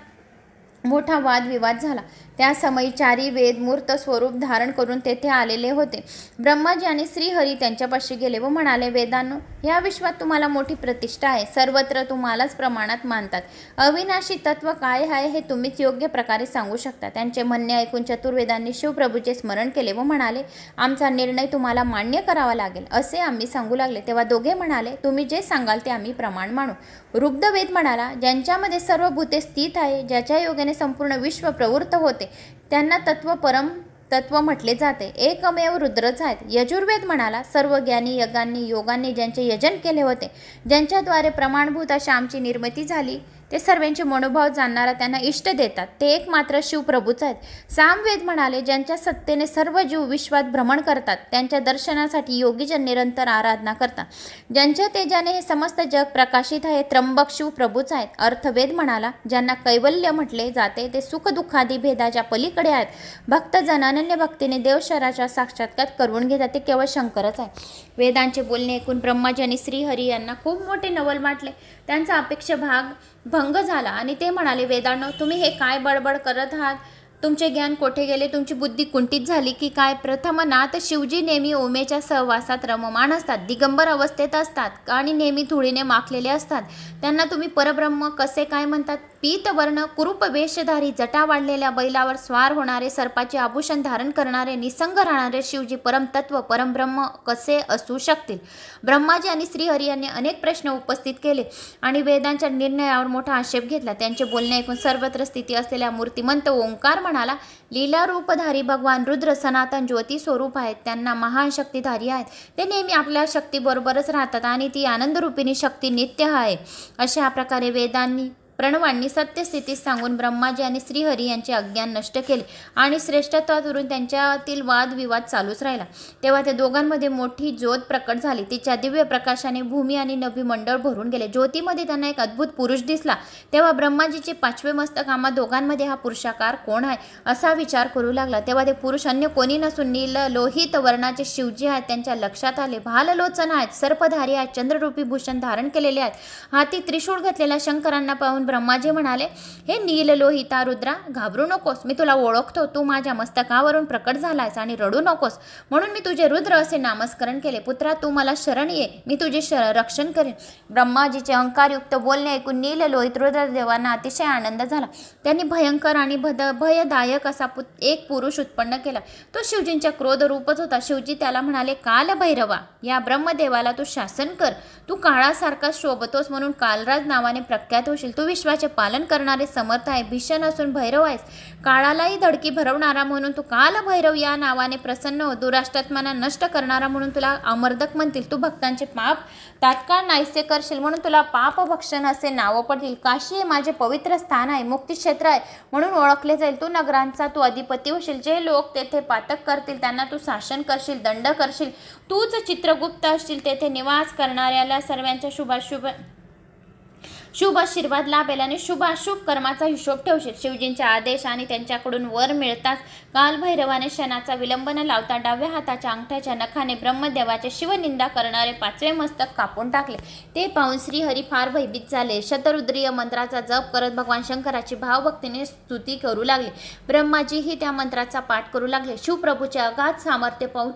S1: मोठा वादविवाद झाला. त्या समयी चारी वेद मूर्त स्वरूप धारण करून तेथे आलेले होते. ब्रह्माजी आणि श्रीहरी त्यांच्यापाशी गेले व म्हणाले, वेदांनो, या विश्वात तुम्हाला मोठी प्रतिष्ठा आहे. सर्वत्र तुम्हालाच प्रमाणात मानतात. अविनाशी तत्व काय आहे हे तुम्हीच योग्य प्रकारे सांगू शकता. त्यांचे म्हणणे ऐकून चतुर्वेदांनी शिवप्रभूचे स्मरण केले व म्हणाले, आमचा निर्णय तुम्हाला मान्य करावा लागेल असे आम्ही सांगू लागले. तेव्हा दोघे म्हणाले, तुम्ही जे सांगाल ते आम्ही प्रमाण मानू. ऋग्वेद म्हणाला, ज्यांच्यामध्ये सर्व भूते स्थित आहे, ज्याच्या योगाने संपूर्ण विश्व प्रवृत्त होते, त्यांना परम तत्व म्हटले जाते. एकमेव रुद्रच आहेत. यजुर्वेद म्हणाला, सर्व ज्ञानी यज्ञांनी योगांनी ज्यांचे यजन केले होते, ज्यांच्याद्वारे प्रमाणभूत अशा आमची निर्मिती झाली, ते सर्वांचे मनोभाव जाणणारा त्यांना इष्ट देतात, ते एकमात्र शिवप्रभूच आहेत. सामवेद म्हणाले, ज्यांच्या सत्तेने सर्व जीव विश्वात भ्रमण करतात, त्यांच्या दर्शनासाठी योगीजन निरंतर आराधना करतात. ज्यांच्या तेजाने हे समस्त जग प्रकाशित आहे, त्र्यंबक शिवप्रभूच आहेत. अर्थवेद म्हणाला, ज्यांना कैवल्य म्हटले जाते, ते सुख दुःखादी भेदाच्या पलीकडे आहेत. भक्तजन अनन्य भक्तीने देवशराचा साक्षात्कार करून घेतात, ते केवळ शंकरच आहे. वेदांचे बोलणे ऐकून ब्रह्माजी आणि श्रीहरी यांना खूप मोठे नवल वाटले. त्यांचा अपेक्षा भंग झाला आणि ते म्हणाले, वेदांनो, तुम्ही हे काय बडबड करत आहात? तुमचे ज्ञान कोठे गेले? तुमची बुद्धी कुंठित झाली की काय? प्रथमनाथ शिवजी नेहमी ओमेच्या सहवासात रममाण असतात, दिगंबर अवस्थेत असतात आणि नेहमी धुळीने माखलेले असतात. त्यांना तुम्ही परब्रह्म कसे काय म्हणतात? पीतवर्ण कुरूप वेशधारी, जटा वाढलेल्या बैलावर स्वार होणारे, सर्पाचे आभूषण धारण करणारे, निसंग राहणारे शिवजी परमतत्व परमब्रह्म कसे असू शकतील? ब्रह्माजी आणि श्रीहरी यांनी अनेक प्रश्न उपस्थित केले आणि वेदांच्या निर्णयावर मोठा आक्षेप घेतला. त्यांचे बोलणे ऐकून सर्वत्र स्थिती असलेल्या मूर्तिमंत ओंकार म्हणाला, लीला रूपधारी भगवान रुद्र सनातन ज्योती स्वरूप आहेत. त्यांना महान शक्तिधारी आहेत. ते नेहमी आपल्या शक्तीबरोबरच राहतात आणि ती आनंदरूपिणी शक्ती नित्य आहे. अशा प्रकारे वेदांनी प्रणवांनी सत्यस्थितीत सांगून ब्रह्माजी आणि श्रीहरी यांचे अज्ञान नष्ट केले आणि श्रेष्ठत्वावरून त्यांच्यातील वादविवाद चालूच राहिला। तेव्हा त्या दोघांमध्ये मोठी ज्योत प्रकट झाली, तिच्या दिव्य प्रकाशाने भूमी आणि नभी मंडळ भरून गेले। ज्योतीमध्ये त्यांना एक अद्भुत पुरुष दिसला। तेव्हा ब्रह्माजीचे 5वे मस्तक आम्हा दोघांमध्ये हा पुरुषाकार कोण आहे असा विचार करू लागला। तेव्हा ते पुरुष अन्य कोणी नसून नील लोहित वर्णाचे शिवजी आहेत त्यांच्या लक्षात आले। भाललोचन आहेत, सर्पधारी आहेत, चंद्ररूपी भूषण धारण केलेले आहेत, हाती त्रिशूळ घेतलेल्या शंकरांना पाहून ब्रह्माजी म्हणाले, हे नील लोहिता रुद्रा, घाबरू नकोस, मी तुला ओळखतो, तू माझ्या मस्तकावरून प्रकट झालायस आणि रडू नकोस म्हणून मी तुझे रुद्र असे नामस्मरण केले। पुत्रा, तू मला शरण ये, मी तुझे रक्षण करेन। ब्रह्माजीचे अहंकारयुक्त बोलणे ऐकून नील लोहित रुद्रदेवांना अतिशय आनंद झाला। त्यांनी भयंकर आणि भयदायक असा एक पुरुष उत्पन्न केला। तो शिवजींच्या क्रोध रूपच होता। शिवजी त्याला म्हणाले, काल भैरवा, या ब्रह्मदेवाला तू शासन कर, तू काळासारखा शोभतोस म्हणून कालराज नावाने प्रख्यात होशील। तू विश्वाचे पालन करणारे समर्थ आहे, भीषण असून भैरव आहेस, काळालाही धडकी भरवणारा म्हणून तू काल भैरव या नावाने प्रसन्न हो। दुराष्ट्रात्मांना नष्ट करणारा म्हणून तुला अमर्दक म्हणतील। तू भक्तांचे पाप तात्काळ नाहीसे करशील म्हणून तुला पापभक्षण असे नाव पडतील। काशी हे माझे पवित्र स्थान आहे, मुक्तिक्षेत्र आहे म्हणून ओळखले जाईल। तू नगरांचा तू अधिपती होशील, जे लोक तेथे पातक करतील त्यांना तू शासन करशील, दंड करशील। तूच चित्रगुप्त असशील, तेथे निवास करणाऱ्याला सर्वांच्या शुभ आशीर्वाद लाभेल आणि शुभाशुभ कर्माचा हिशोब ठेवशील। शिवजींचे आदेश आणि त्यांच्याकडून वर मिळताच कालभैरवाने क्षणाचा विलंब न लावता डाव्या हाताच्या अंगठ्याच्या नखाने ब्रह्मदेवाचे शिवनिंदा करणारे 5वे मस्तक कापून टाकले। ते पाहून श्रीहरी फार भयभीत झाले। शतरुद्रीय मंत्राचा जप करत भगवान शंकराची भावभक्तीने स्तुती करू लागले। ब्रह्माजीही त्या मंत्राचा पाठ करू लागले। शिवप्रभूचे अगाध सामर्थ्य पाहून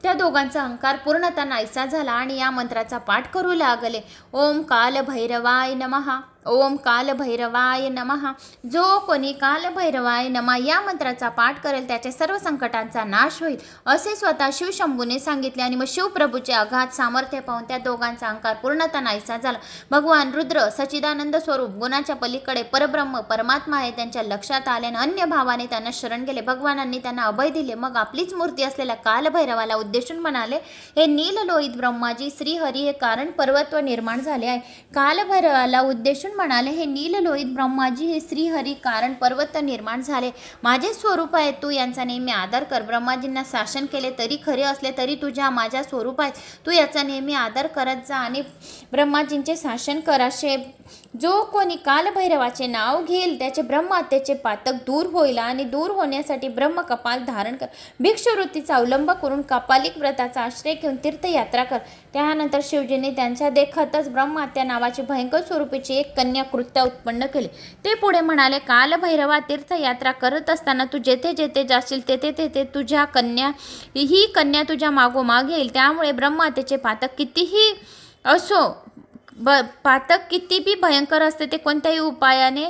S1: त्या दोघांचा अहंकार पूर्णतः नाहीसा झाला आणि या मंत्राचा पाठ करू लागले। ओम काल भैरवाय नमः, ओम काल भैरवाय नमः। जो कोणी काल भैरवाय नमः या मंत्राचा पाठ करेल त्याच्या सर्व संकटांचा नाश होईल असे स्वतः शिवशंभूने सांगितले। आणि मग शिवप्रभूचे अगाध सामर्थ्य पाहून त्या दोघांचा अहंकार पूर्णतः नाहीसा झाला। भगवान रुद्र सच्चिदानंद स्वरूप गुणाच्या पलीकडे परब्रह्म परमात्मा आहे त्यांच्या लक्षात आल्याने अन्य भावाने त्यांना शरण गेले। भगवानांनी त्यांना अभय दिले। मग आपलीच मूर्ती असलेल्या कालभैरवाला उद्देशून म्हणाले, हे नील लोहित ब्रह्माजी श्रीहरी हे कारण पर्वत्व निर्माण झाले आहे। कालभैरवाला उद्देशून म्हणाले, हे नील लोहित ब्रह्माजी हे श्रीहरी कारण पर्वत निर्माण झाले, माझे स्वरूप आहे, तू यांचा नेहमी आदर कर। ब्रह्माजींना शासन केले तरी खरे असले तरी तुझ्या माझ्या स्वरूप आहे, तू याचा नेहमी आदर करत जा आणि ब्रह्माजींचे शासन कर। असे जो कोणी कालभैरवाचे नाव घेईल त्याचे ब्रह्महत्येचे पातक दूर होईल आणि दूर होण्यासाठी ब्रह्मकपाल धारण कर। भिक्षुवृत्तीचा अवलंब करून कपालिक व्रताचा आश्रय घेऊन तीर्थयात्रा कर। त्यानंतर शिवजींनी त्यांच्या देखतच ब्रह्महत्या नावाची भयंकर स्वरूपीची एक कन्या कृत्य उत्पन्न केले। ते पुढे म्हणाले, कालभैरवा तीर्थयात्रा करत असताना तू जेथे जेथे जाशील तेथे तेथे तुझ्या ही कन्या तुझ्या मागोमाग येईल। त्यामुळे ब्रह्महत्येचे पातक कितीही असो, पातक किती बी भयंकर असते ते कोणत्याही उपायाने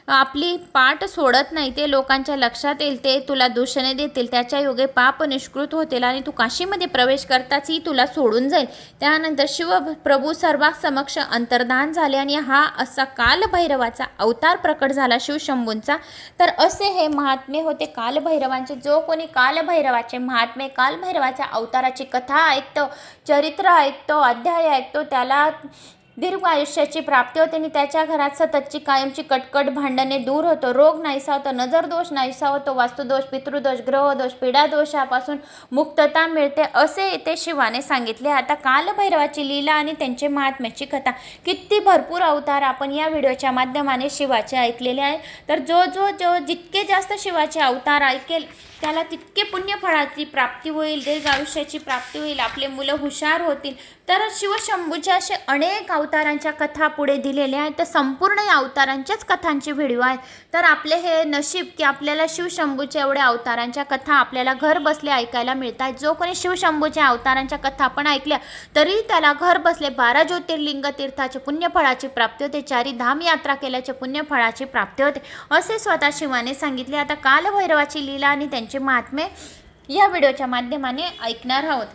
S1: आपली पाठ सोडत नाही। ते लोकांच्या लक्षात येईल, ते तुला दूषणे देतील, त्याच्या योगे पाप निष्कृत होतील आणि तू काशीमध्ये प्रवेश करताचही तुला सोडून जाईल। त्यानंतर शिवप्रभू सर्वांसमक्ष अंतर्धान झाले आणि हा असा कालभैरवाचा अवतार प्रकट झाला शिवशंभूंचा। तर असे हे महात्मे होते कालभैरवांचे। जो कोणी कालभैरवाचे महात्मे कालभैरवाच्या अवताराची कथा ऐकतो, चरित्र ऐकतो, अध्याय ऐकतो त्याला दीर्घ आयुष्याची प्राप्ती होते आणि त्याच्या घरात सततची कायमची कटकट भांडणे दूर होतो, रोग नाहीसा होतो, नजरदोष नाहीसा होतो, वास्तुदोष, पितृदोष, ग्रहदोष, पीडादोषापासून मुक्तता मिळते असे ते शिवाने सांगितले। आता कालभैरवाची लीला आणि त्यांचे महात्म्याची कथा किती भरपूर अवतार आपण या व्हिडिओच्या माध्यमाने शिवाचे ऐकलेले आहे। तर जो जितके जास्त शिवाचे अवतार ऐकेल त्याला तितके पुण्यफळाची प्राप्ती होईल, दीर्घ आयुष्याची प्राप्ती होईल, आपले मुलं हुशार होतील। तर शिवशंभूच्या असे अनेक अवतारांच्या कथा पुढे दिलेल्या आहेत। तर संपूर्ण या अवतारांच्याच कथांचे व्हिडिओ आहेत। तर आपले हे नशीब की आपल्याला शिवशंभूच्या एवढ्या अवतारांच्या कथा आपल्याला घर बसले ऐकायला मिळतात। जो कोणी शिवशंभूच्या अवतारांच्या कथा आपण ऐकल्या तरी त्याला घर बसले 12 ज्योतिर्लिंग तीर्थाचे पुण्यफळाची प्राप्ती होते, 4 धाम यात्रा केल्याचे पुण्यफळाची प्राप्ती होते असे स्वतः शिवाने सांगितले। आता कालभैरवाची लीला आणि त्यांचे महात्मे या व्हिडिओच्या माध्यमाने ऐकणार आहोत।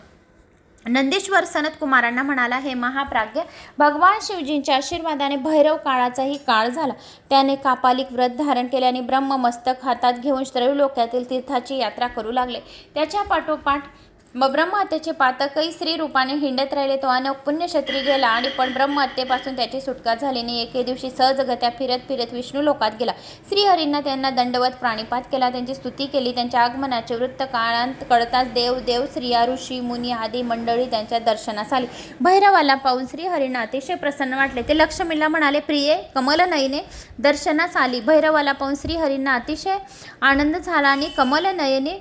S1: नंदीश्वर सनत कुमारांना म्हणाला, हे महाप्राज्ञ, भगवान शिवजींच्या आशीर्वादाने भैरव काळाचाही काळ झाला। त्याने कापालिक व्रत धारण केले आणि ब्रह्ममस्तक हातात घेऊन त्रैलोक्यातील तीर्थाची यात्रा करू लागले। त्याच्या पाठोपाठ मग ब्रह्महत्येचे पातकही स्त्री रूपाने हिंडत राहिले. तो अनोख पुण्यक्षत्री गेला आणि पण ब्रह्महत्येपासून त्याची सुटका झाली नाही. एके दिवशी सहजगत्या फिरत फिरत विष्णू लोकात गेला. श्रीहरींना त्यांना दंडवत प्राणिपात केला, त्यांची स्तुती केली. त्यांच्या आगमनाचे वृत्त काळांत कळताच देव स्त्रिया ऋषी मुनी आदी मंडळी त्यांच्या दर्शनास आली. भैरवाला पाहून श्रीहरींना अतिशय प्रसन्न वाटले. ते लक्ष्मीला म्हणाले, प्रिये कमलनयने दर्शनास आली. भैरवाला पाहून श्रीहरींना अतिशय आनंद झाला आणि कमलनयने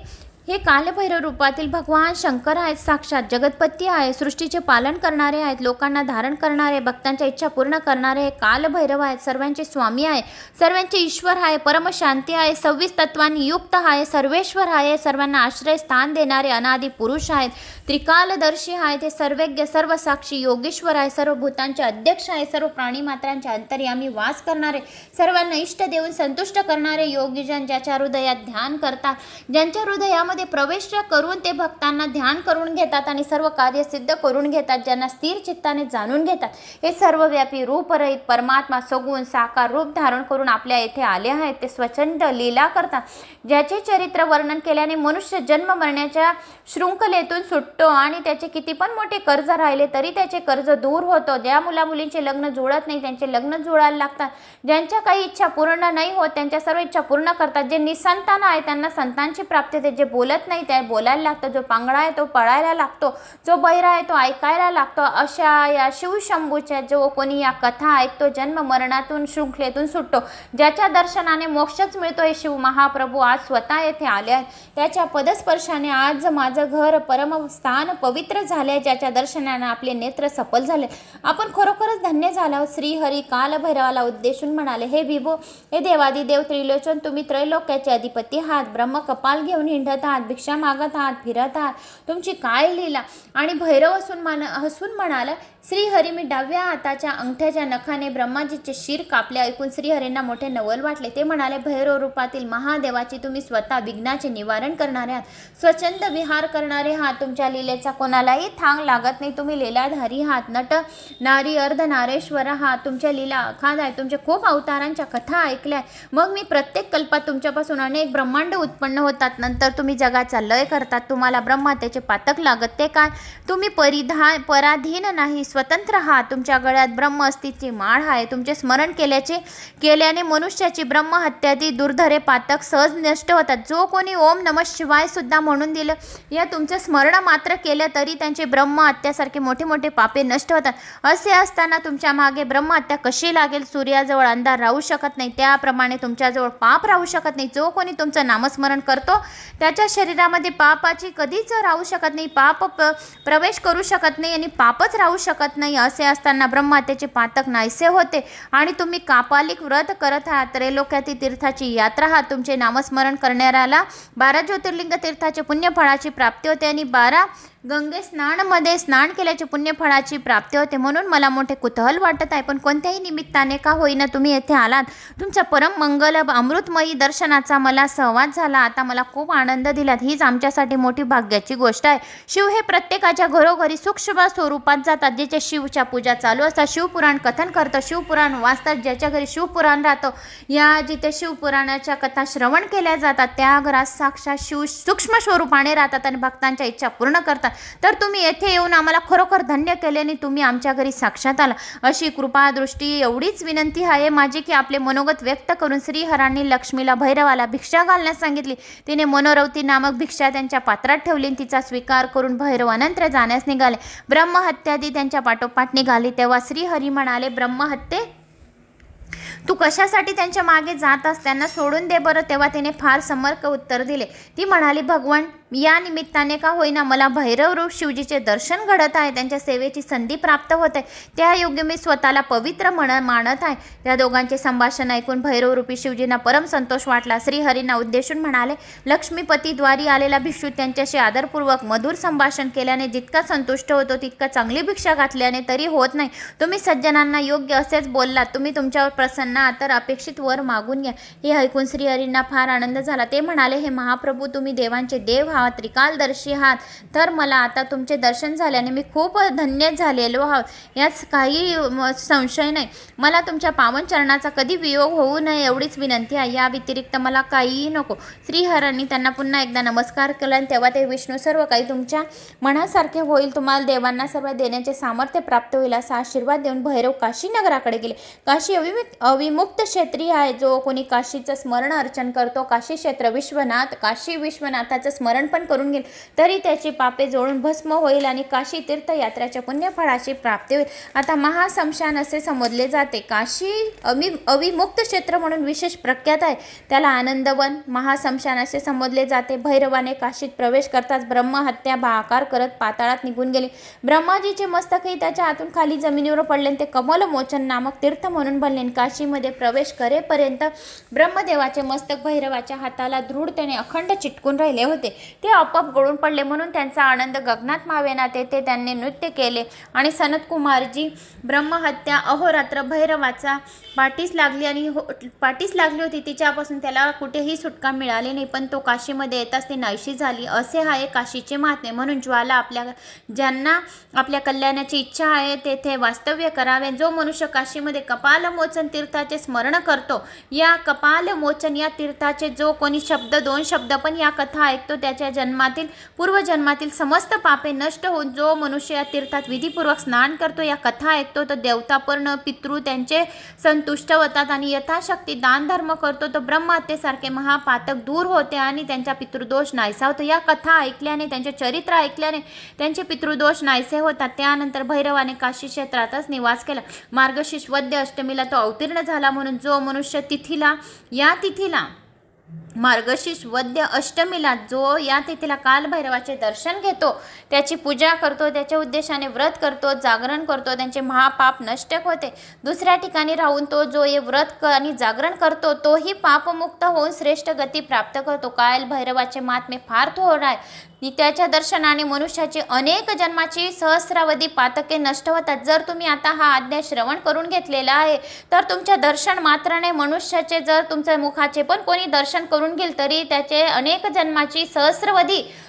S1: हे कालभैरव रूपातील भगवान शंकर आहेत. साक्षात जगतपती आहे, सृष्टीचे पालन करणारे आहेत, लोकांना धारण करणारे, भक्तांच्या इच्छा पूर्ण करणारे हे कालभैरव आहेत. सर्वांचे स्वामी आहे, सर्वांचे ईश्वर आहे, परमशांती आहे, 26 तत्वांनी युक्त आहे, सर्वेश्वर आहे, सर्वांना आश्रय स्थान देणारे अनादि पुरुष आहेत, त्रिकालदर्शी आहेत, हे सर्वज्ञ सर्वसाक्षी योगेश्वर आहे, सर्व भूतांचे अध्यक्ष आहे, सर्व प्राणीमात्रांच्या अंतर्यामी वास करणारे, सर्वांना इष्ट देऊन संतुष्ट करणारे योगीजन ज्याच्या हृदयात ध्यान करतात, ज्यांच्या हृदयामध्ये प्रवेश करून ते भक्तांना ध्यान करून घेतात आणि सर्व कार्य सिद्ध करून घेतात, ज्यांना स्थिर चित्ताने जाणून घेतात. हे सर्वव्यापी रूपरहित परमात्मा सगुण साकार रूप धारण करून आपल्या येथे आले आहेत. ते स्वच्छंद लीला करतात, ज्याचे चरित्र वर्णन केल्याने मनुष्य जन्म मरण्याच्या शृंखलेतून सुटतो आणि त्याचे किती पण मोठे कर्ज राहिले तरी त्याचे कर्ज दूर होतो. ज्या मुलामुलींचे लग्न जुळत नाही त्यांचे लग्न जुळायला लागतात, ज्यांच्या काही इच्छा पूर्ण नाही होत त्यांच्या सर्व इच्छा पूर्ण करतात, जे निसंतान आहे त्यांना संतांची प्राप्ती होते, जे बोलत नाही त्या बोलायला लागतं, जो पांगळा आहे तो पळायला लागतो, जो बहिरा आहे तो ऐकायला लागतो. अशा या शिवशंभूच्या जो कोणी या कथा ऐकतो जन्म मरणातून शृंखलेतून सुटतो, ज्याच्या दर्शनाने मोक्षच मिळतो. हे शिव महाप्रभू आज स्वतः येथे आले आहेत. त्याच्या पदस्पर्शाने आज माझं घर परमस्थान पवित्र झाले, ज्याच्या दर्शनाने आपले नेत्र सफल झाले. आपण खरोखरच धन्य झाला. श्रीहरी कालभैरवाला उद्देशून म्हणाले, हे विभो, हे देवादिदेव त्रिलोचन, तुम्ही त्रैलोक्याचे अधिपती आहात, ब्रह्म कपाल घेऊन हिंडत आहात, भिक्षा मागत आहात, फिरत आहात, तुमची काय लीला. आणि भैरव हसून म्हणाला, श्रीहरी मी डाव्या हाताच्या अंगठ्याच्या नखाने ब्रह्माजीचे शिर कापले. ऐकून श्रीहरींना मोठे नवल वाटले. ते म्हणाले, भैरव रूपातील महादेवाची तुम्ही स्वतः विघ्नाचे निवारण करणारे आहात, स्वच्छंद विहार करणारे आहात, तुमच्या लीलेचा कोणालाही थांग लागत नाही. तुम्ही लीलाधारी आहात, नट नारी अर्धनारेश्वर आहात, तुमच्या लीला अखाद आहे, तुमच्या खूप अवतारांच्या कथा ऐकल्या. मग मी प्रत्येक कल्पात तुमच्यापासून अनेक ब्रह्मांड उत्पन्न होतात, नंतर तुम्ही जगाचा लय करतात. तुम्हाला ब्रह्महत्येचे पातक लागत ते काय? तुम्ही पराधीन नाही, स्वतंत्र आहात. तुमच्या गळ्यात ब्रह्म अस्तित्वाची माळ आहे. तुमचे स्मरण केल्याने मनुष्याची ब्रह्महत्यादी दुर्धरे पातक सहज नष्ट होतात. जो कोणी ओम नमः शिवाय सुद्धा म्हणून दिलं, या तुमचं स्मरण मात्र केलं तरी त्यांचे ब्रह्महत्यासारखे मोठे मोठे पापे नष्ट होतात. असे असताना तुमच्या मागे ब्रह्महत्या कशी लागेल? सूर्याजवळ अंधार राहू शकत नाही, त्याप्रमाणे तुमच्याजवळ पाप राहू शकत नाही. जो कोणी तुमचं नामस्मरण करतो त्याच्या शरीरामध्ये पापाची कधीच राहू शकत नाही, पाप प्रवेश करू शकत नाही आणि पापच राहू शकत नाही. असे असताना ब्रह्महत्येचे पातक नाहीसे होते आणि तुम्ही कापालिक व्रत करत आहात, त्रैलोक्यातील तीर्थाची यात्रा आहात. तुमचे नामस्मरण करणाऱ्याला 12 ज्योतिर्लिंग तीर्थाचे पुण्यफळाची प्राप्ती होते आणि 12 गंगे स्नानमध्ये स्नान केल्याचे पुण्यफळाची प्राप्ती होते. म्हणून मला मोठे कुतूहल वाटत आहे, पण कोणत्याही निमित्ताने का होईना तुम्ही येथे आलात. तुमच्या परम मंगल अमृतमयी दर्शनाचा मला सहवास झाला. आता मला खूप आनंद दिलात, हीच आमच्यासाठी मोठी भाग्याची गोष्ट आहे. शिव हे प्रत्येकाच्या घरोघरी सूक्ष्म स्वरूपात जातात, जिथे शिवच्या पूजा चालू असतात. शिवपुराण कथन करतं, शिवपुराण वाचतात, ज्याच्या घरी शिवपुराण राहतं, या जिथे शिवपुराणाच्या कथा श्रवण केल्या जातात त्या घरात साक्षात शिव सूक्ष्म स्वरूपाने राहतात आणि भक्तांच्या इच्छा पूर्ण करतात. तर तुम्ही येथे येऊन आम्हाला खरोखर धन्य केले आणि तुम्ही आमच्या घरी साक्षात आला. अशी कृपा दृष्टी एवढीच विनंती आहे माझी की आपले मनोगत व्यक्त करून श्रीहरांनी लक्ष्मीला भैरवाला भिक्षा घालण्यास सांगितली. तिने मनोरवती नामक भिक्षा त्यांच्या पात्रात ठेवली. तिचा स्वीकार करून भैरव अनंतर जाण्यास निघाले. ब्रह्महत्यादी त्यांच्या पाठोपाठ निघाली. तेव्हा श्रीहरी म्हणाले, ब्रह्महत्ये तू कशासाठी त्यांच्या मागे जातास? त्यांना सोडून दे बरं. तेव्हा तिने फार समर्क उत्तर दिले. ती म्हणाली, भगवान या निमित्ताने का होईना मला भैरव रूप शिवजीचे दर्शन घडत आहे, त्यांच्या सेवेची संधी प्राप्त होते. त्या योग्य मी स्वतःला पवित्र मानत आहे. त्या दोघांचे संभाषण ऐकून भैरव रूपी शिवजींना परम संतोष वाटला. श्रीहरींना उद्देशून म्हणाले, लक्ष्मीपतीद्वारी आलेला भिक्षू त्यांच्याशी आदरपूर्वक मधुर संभाषण केल्याने जितका संतुष्ट होतो तितका चांगली भिक्षा घातल्याने तरी होत नाही. तुम्ही सज्जनांना योग्य असेच बोललात. तुम्ही तुमच्यावर प्रसन्न तर अपेक्षित वर मागून घ्या. हे ऐकून श्रीहरींना फार आनंद झाला. ते म्हणाले, हे महाप्रभू तुम्ही देवांचे देव आहात, त्रिकालदर्शी आहात, तर मला आता तुमचे दर्शन झाल्याने मी खूप धन्य झालेलो आहोत, यात काही संशय नाही. मला तुमच्या पावन चरणाचा कधी वियोग होऊ नये एवढीच विनंती आहे, या व्यतिरिक्त मला काहीही नको. श्रीहरांनी त्यांना पुन्हा एकदा नमस्कार केला आणि तेव्हा ते विष्णू सर्व काही तुमच्या मनासारखे होईल, तुम्हाला देवांना सर्व देण्याचे सामर्थ्य प्राप्त होईल असा आशीर्वाद देऊन भैरव काशी नगराकडे गेले. काशी अविमुक्त क्षेत्री आहे. जो कोणी काशीचं स्मरण अर्चन करतो, काशी क्षेत्र विश्वनाथ, काशी विश्वनाथाचं स्मरण पण करून घेईल तरी त्याची पापे जोडून भस्म होईल आणि काशी तीर्थयात्रेच्या पुण्यफळाची प्राप्ती होईल. आता महाशमशान असे संबोधले जाते. काशी अविमुक्त क्षेत्र म्हणून विशेष प्रख्यात आहे, त्याला आनंदवन महाशमशान असे संबोधले जाते. भैरवाने काशीत प्रवेश करताच ब्रह्महत्या भाकार करत पाताळात निघून गेले. ब्रह्माजीचे मस्तकही त्याच्या हातून खाली जमिनीवर पडले, ते कमलमोचन नामक तीर्थ म्हणून बनले. काशीमध्ये प्रवेश करेपर्यंत ब्रह्मदेवाचे मस्तक भैरवाच्या हाताला दृढतेने अखंड चिटकून राहिले होते. ते आपोआप गळून पडले, म्हणून त्यांचा आनंद गगनात मावेना. तेथे त्यांनी नृत्य केले आणि सनतकुमारजी ब्रह्महत्या अहोरात्र भैरवाचा पाठीस लागली होती. तिच्यापासून त्याला कुठेही सुटका मिळाली नाही, पण तो काशीमध्ये येताच ती नाहीशी झाली. असे आहे काशीचे महात्म्य. म्हणून ज्वाला ज्यांना आपल्या कल्याणाची इच्छा आहे तेथे वास्तव्य करावे. जो मनुष्य काशीमध्ये कपालमोचन तीर्थाचे स्मरण करतो, या कपालमोचन या तीर्थाचे जो कोणी दोन शब्द पण या कथा ऐकतो, त्याच्या पूर्वजन्मातील समस्त पापे नष्ट होऊन जो मनुष्य या तीर्थात विधीपूर्वक स्नान करतो, या कथा ऐकतो, तो देवतापर्ण पितृ त्यांचे संतुष्ट होतात आणि यथाशक्ती दान धर्म करतो, तो ब्रह्महत्येसारखे महापातक दूर होते आणि त्यांचा पितृदोष नाहीसा होतो. या कथा ऐकल्याने, त्यांचे चरित्र ऐकल्याने त्यांचे पितृदोष नाहीसे होतात. त्यानंतर भैरवाने काशी क्षेत्रातच निवास केला. मार्गशीर्ष वद्य अष्टमीला तो अवतीर्ण झाला. म्हणून जो मनुष्य या तिथीला मार्गशीर्ष वद्य अष्टमीला जो या तिथीला कालभैरवाचे दर्शन घेतो, त्याची पूजा करतो, त्याच्या उद्देशाने व्रत करतो, जागरण करतो, त्यांचे महापाप नष्ट होते. दुसऱ्या ठिकाणी राहून तो जो हे व्रत आणि जागरण करतो, तोही पापमुक्त होऊन श्रेष्ठ गती प्राप्त करतो. कालभैरवाचे महात्म्य फार थोर आहे. त्याच्या दर्शनाने मनुष्याची अनेक जन्माची सहस्रावधी पातके नष्ट होतात. जर तुम्ही आता हा अध्याय श्रवण करून घेतलेला आहे, तर तुमच्या दर्शन मात्राने मनुष्याचे, जर तुमच्या मुखाचे पण कोणी दर्शन करून घेईल तरी त्याचे अनेक जन्माची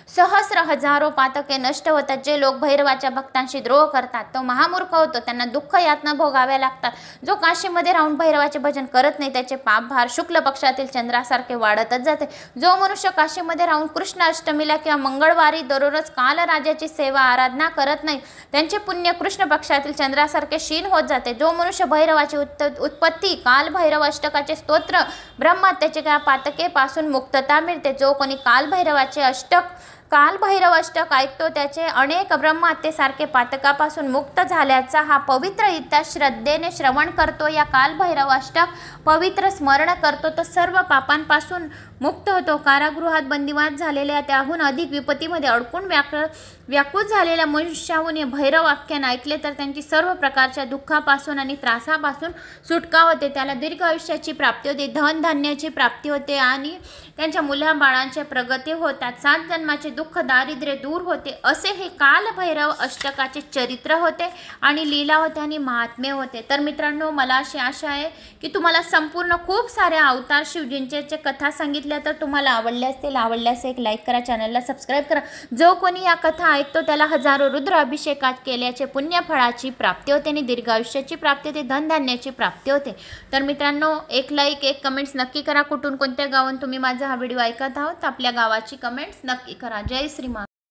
S1: सहस्र हजारो पातके नष्ट होतात. जे लोक भैरवाच्या भक्तांशी द्रोह करतात तो महामूर्ख होतो, त्यांना दुःख यातना भोगाव्या लागतात. जो काशीमध्ये राहून भैरवाचे भजन करत नाही, त्याचे पापभार शुक्ल पक्षातील चंद्रासारखे वाढतच जाते. जो मनुष्य काशीमध्ये राहून कृष्ण अष्टमीला किंवा मंगळवारी दररोज कालराजाची सेवा आराधना करत नाही, त्यांचे पुण्य कृष्ण पक्षातील चंद्रासारखे क्षीण होत जाते. जो मनुष्य भैरवाची उत्पत्ती, कालभैरव अष्टकाचे स्तोत्र, ब्रह्महत्येचे पातके पासून मुक्तता मिळते. जो कोणी कालभैरव अष्टक ऐकतो, त्याचे अनेक ब्रह्महत्येसारखे पातकापासून मुक्त झाल्याचा हा पवित्र इत्या श्रद्धेने श्रवण करतो, या कालभैरव अष्टक पवित्र स्मरण करतो, तो सर्व पापांपासून मुक्त होतो. कारागृहात बंदिवास झालेल्या, त्याहून अधिक विपत्तीमध्ये अडकून व्याकुळ झालेल्या मनुष्याहून हे भैरव आख्यान ऐकले तर त्यांची सर्व प्रकारच्या दुःखापासून आणि त्रासापासून सुटका होते. त्याला दीर्घ आयुष्याची प्राप्ती होते, धनधान्याची प्राप्ती होते आणि त्यांच्या मुलाबाळांच्या प्रगती होतात. 7 जन्माचे दुःख दारिद्र्य दूर होते. असे हे कालभैरव अष्टकाचे चरित्र होते आणि लीला होते आणि महात्म्य होते. तर मित्रांनो, मला अशी आशा आहे की तुम्हाला संपूर्ण खूप साऱ्या अवतार शिवजींचे कथा सांगितल्या तर तुम्हाला आवडल्या असतील. आवडल्यास एक लाईक करा, चॅनलला सबस्क्राईब करा. जो कोणी या कथा ऐकतो त्याला हजारो रुद्र अभिषेकात केल्याचे पुण्यफळाची प्राप्ती होते आणि दीर्घ आयुष्याची प्राप्ती होते, धनधान्याची प्राप्ती होते. तर मित्रांनो, एक लाईक, एक कमेंट्स नक्की करा. कुठून कोणत्या गावाहून तुम्ही माझा हा व्हिडिओ ऐकत आहोत, आपल्या गावाची कमेंट्स नक्की करा. जय श्रीमान.